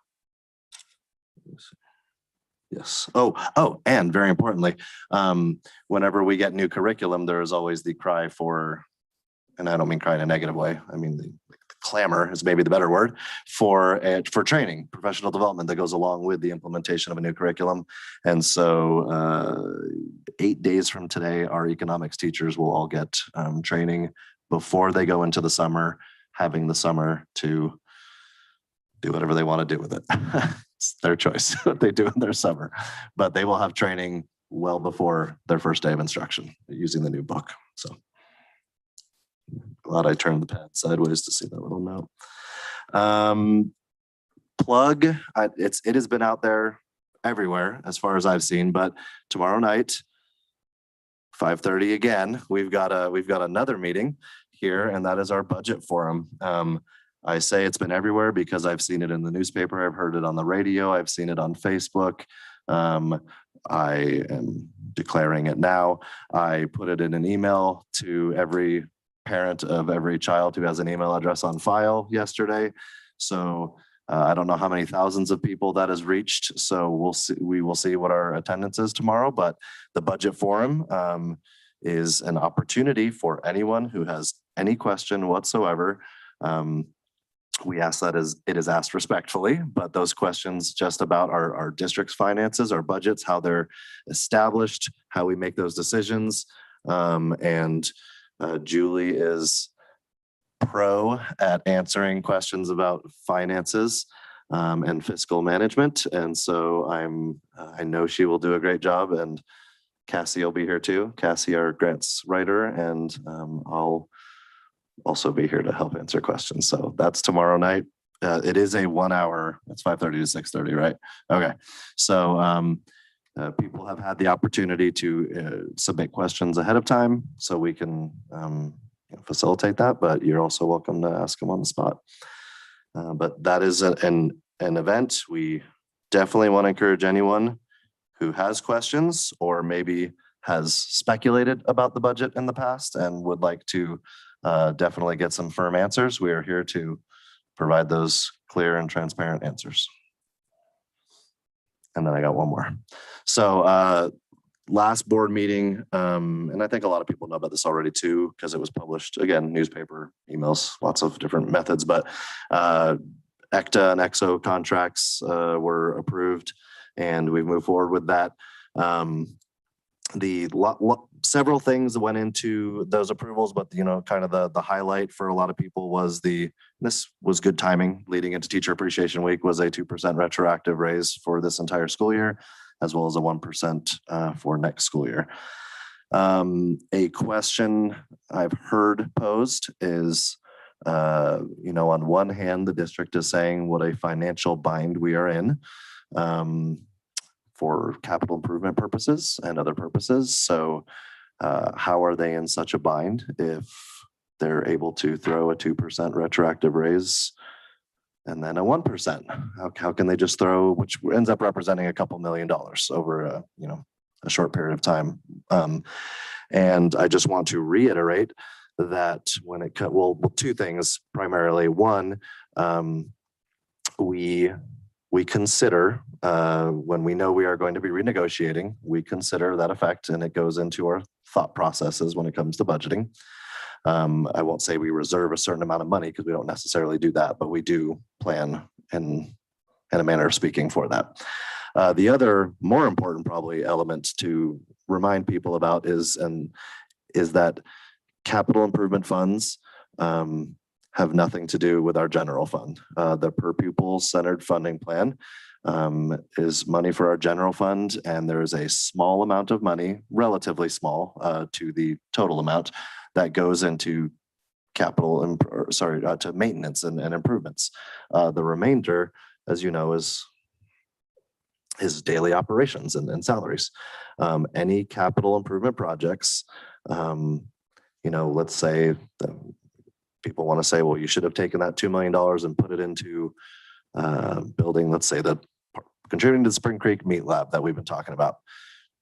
Yes. Oh, and very importantly, whenever we get new curriculum, there is always the cry for, and I don't mean cry in a negative way, I mean the clamor is maybe the better word, for training, professional development that goes along with the implementation of a new curriculum. And so 8 days from today, our economics teachers will all get training before they go into the summer, having the summer to do whatever they want to do with it. It's their choice what they do in their summer, but they will have training well before their first day of instruction using the new book. So glad I turned the pad sideways to see that little note. Plug, it has been out there everywhere as far as I've seen, but tomorrow night, 5:30 again, we've got another meeting here, and that is our budget forum. I say it's been everywhere because I've seen it in the newspaper, I've heard it on the radio, I've seen it on Facebook. I am declaring it now. I put it in an email to every parent of every child who has an email address on file yesterday. So I don't know how many thousands of people that has reached. So we will see what our attendance is tomorrow, but the budget forum is an opportunity for anyone who has any question whatsoever. We ask that it is asked respectfully, but those questions just about our district's finances, our budgets, how they're established, how we make those decisions. Julie is pro at answering questions about finances and fiscal management. And so I know she will do a great job, and Cassie will be here too. Cassie, our grants writer, and I'll also be here to help answer questions. So that's tomorrow night. It is a 1 hour, it's 5:30 to 6:30, right? Okay. So people have had the opportunity to submit questions ahead of time, so we can facilitate that, but you're also welcome to ask them on the spot. But that is an event. We definitely want to encourage anyone who has questions or maybe has speculated about the budget in the past and would like to definitely get some firm answers. We are here to provide those clear and transparent answers. And then I got one more. So last board meeting, and I think a lot of people know about this already too, because it was published, again, newspaper, emails, lots of different methods, but ECTA and EXO contracts were approved, and we've moved forward with that. Several things that went into those approvals, but kind of the highlight for a lot of people was this was good timing leading into Teacher Appreciation Week, was a 2% retroactive raise for this entire school year, as well as a 1% for next school year. A question I've heard posed is, on one hand, the district is saying what a financial bind we are in for capital improvement purposes and other purposes. So how are they in such a bind if they're able to throw a 2% retroactive raise and then a 1%? How can they just throw, which ends up representing a couple $1 million over a short period of time? And I just want to reiterate that when it comes, well, two things primarily. One, we consider when we know we are going to be renegotiating, we consider that effect, and it goes into our thought processes when it comes to budgeting. I won't say we reserve a certain amount of money because we don't necessarily do that, but we do plan in a manner of speaking for that. The other more important probably element to remind people about is that capital improvement funds have nothing to do with our general fund. The per pupil centered funding plan is money for our general fund, and there is a small amount of money, relatively small to the total amount, that goes into to maintenance and improvements. The remainder, as you know, is daily operations and salaries. Any capital improvement projects, let's say people want to say, well, you should have taken that $2 million and put it into building, let's say, contributing to the Spring Creek Meat Lab that we've been talking about.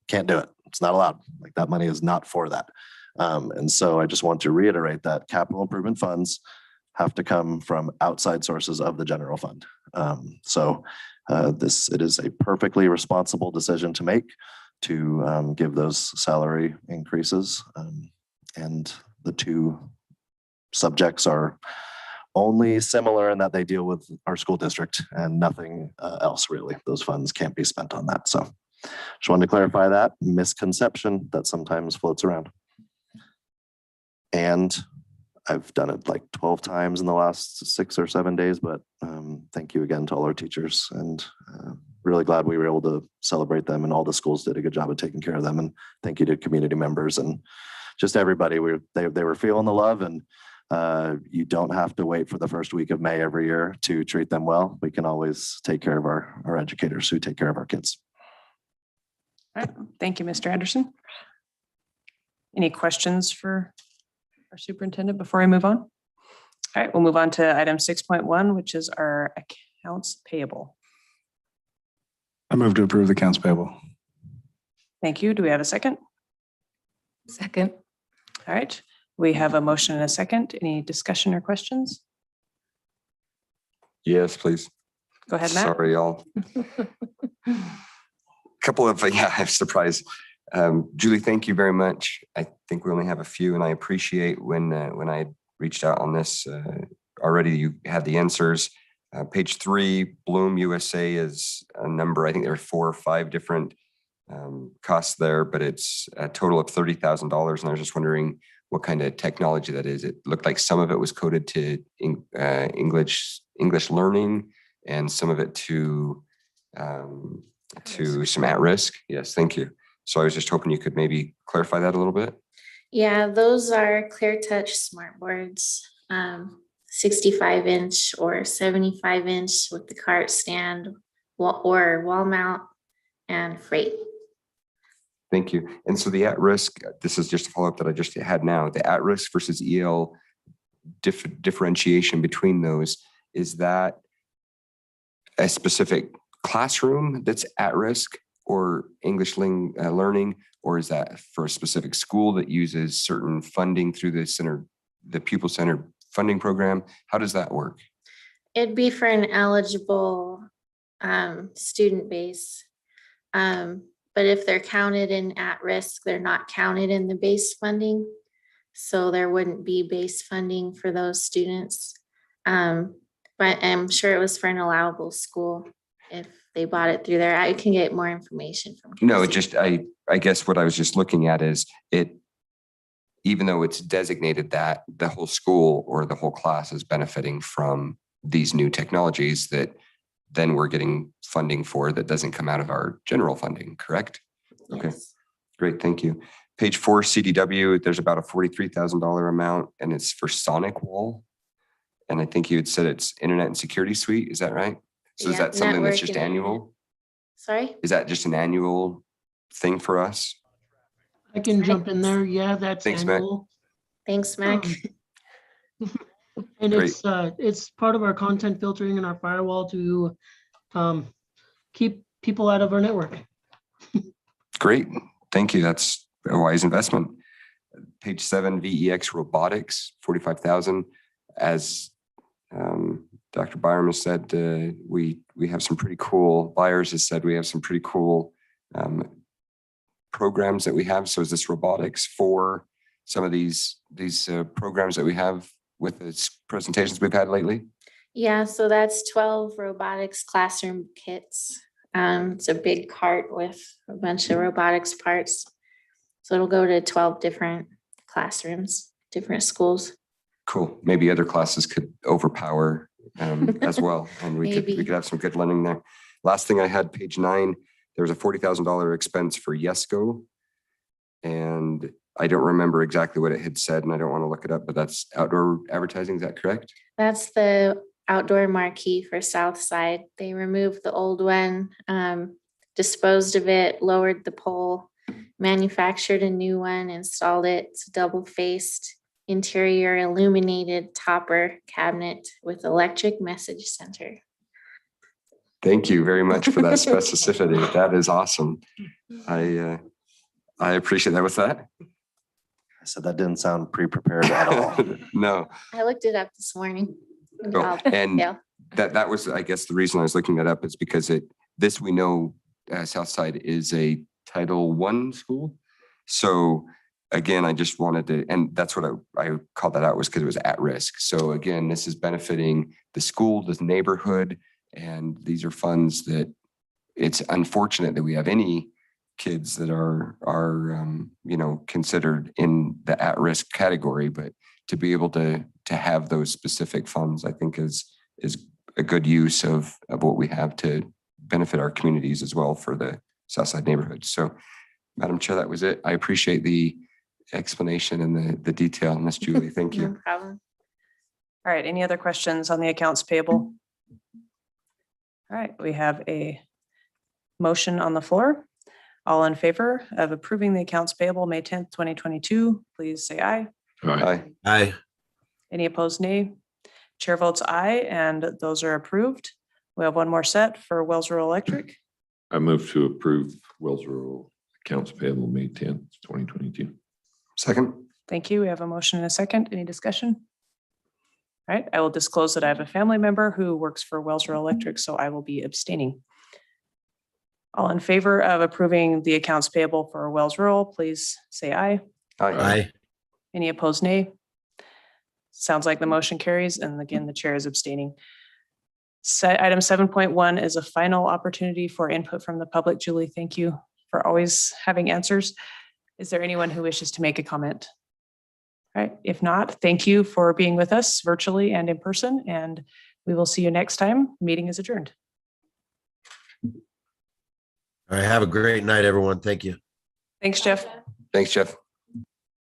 Can't do it. It's not allowed. Like, that money is not for that. And so I just want to reiterate that capital improvement funds have to come from outside sources of the general fund. It is a perfectly responsible decision to make to give those salary increases. And the two subjects are only similar in that they deal with our school district and nothing else really. Those funds can't be spent on that. So just wanted to clarify that misconception that sometimes floats around. And I've done it like 12 times in the last 6 or 7 days, but thank you again to all our teachers, and really glad we were able to celebrate them, and all the schools did a good job of taking care of them. And thank you to community members and just everybody. They were feeling the love, and you don't have to wait for the first week of May every year to treat them well. We can always take care of our educators who take care of our kids. All right. Thank you, Mr. Anderson. Any questions for our superintendent before I move on? All right, we'll move on to item 6.1, which is our accounts payable. I move to approve the accounts payable. Thank you. Do we have a second? Second. All right, we have a motion and a second. Any discussion or questions? Yes, please. Go ahead, Matt. Sorry, y'all. Couple of, I'm surprised. Julie, thank you very much. I think we only have a few, and I appreciate when I reached out on this already, you had the answers. Page 3, Bloom USA is a number. I think there are 4 or 5 different costs there, but it's a total of $30,000. And I was just wondering what kind of technology that is. It looked like some of it was coded to English learning, and some of it to some at-risk. Yes, thank you. So I was just hoping you could maybe clarify that a little bit. Yeah, those are clear touch smart boards, 65-inch or 75-inch with the cart stand or wall mount and freight. Thank you. And so the at-risk, this is just a follow-up that I just had now, the at-risk versus EL differentiation between those, is that a specific classroom that's at risk or English learning, or is that for a specific school that uses certain funding through the pupil-centered funding program? How does that work? It'd be for an eligible student base. But if they're counted in at risk, they're not counted in the base funding. So there wouldn't be base funding for those students. but I'm sure it was for an allowable school. If they bought it through there, I can get more information from. No, Casey. just, I guess what I was just looking at is it, even though it's designated that the whole school or the whole class is benefiting from these new technologies that then we're getting funding for that doesn't come out of our general funding, correct? Okay, great, thank you. Page 4, CDW, there's about a $43,000 amount and it's for Sonic Wall. And I think you had said it's Internet and Security Suite, is that right? So is Yeah, that something that's just network and annual? Sorry? Is that just an annual thing for us? I can jump in there. Yeah, that's Thanks, Mac. annual. Thanks, Mac. And Great. it's part of our content filtering and our firewall to keep people out of our network. Great, thank you. That's a wise investment. Page 7, VEX Robotics, 45,000. As Dr. Byram has said, we have some pretty cool, Byers has said we have some pretty cool programs that we have. So is this robotics for some of these programs that we have with the presentations we've had lately? Yeah, so that's 12 robotics classroom kits. It's a big cart with a bunch of robotics parts. So it'll go to 12 different classrooms, different schools. Cool. Maybe other classes could overpower as well. And we could have some good learning there. Last thing I had, page 9, there was a $40,000 expense for YESCO. And I don't remember exactly what it had said, and I don't want to look it up, but that's outdoor advertising. Is that correct? That's the outdoor marquee for Southside. They removed the old one, disposed of it, lowered the pole, manufactured a new one, installed it. It's a double-faced interior illuminated topper cabinet with electric message center. Thank you very much for that specificity. That is awesome. I appreciate that. What's that? I said that didn't sound pre-prepared at all. No. I looked it up this morning. Oh, and that was, I guess, the reason I was looking that up is because this we know Southside is a Title I school. So again, I just wanted to, and that's what I called that out was because it was at risk. So again, this is benefiting the school, the neighborhood, and these are funds that it's unfortunate that we have any kids that are considered in the at-risk category, but to be able to have those specific funds, I think is a good use of what we have to benefit our communities as well for the Southside neighborhood. So, Madam Chair, that was it. I appreciate the explanation and the detail, Ms. Julie. Thank you. No problem. All right, any other questions on the accounts payable? All right, we have a motion on the floor. All in favor of approving the accounts payable May 10th, 2022, please say aye. Aye. Aye. Any opposed, nay? Chair votes aye, and those are approved. We have one more set for Wells Rural Electric. I move to approve Wells Rural accounts payable May 10th, 2022. Second. Thank you. We have a motion and a second. Any discussion? All right, I will disclose that I have a family member who works for Wells Rural Electric, so I will be abstaining. All in favor of approving the accounts payable for Wells Rural, please say aye. Aye. Any opposed, nay? Sounds like the motion carries, and again, the chair is abstaining. Item 7.1 is a final opportunity for input from the public. Julie, thank you for always having answers. Is there anyone who wishes to make a comment? All right, if not, thank you for being with us virtually and in person, and we will see you next time. Meeting is adjourned. All right. Have a great night, everyone. Thank you. Thanks, Jeff. Thanks, Jeff.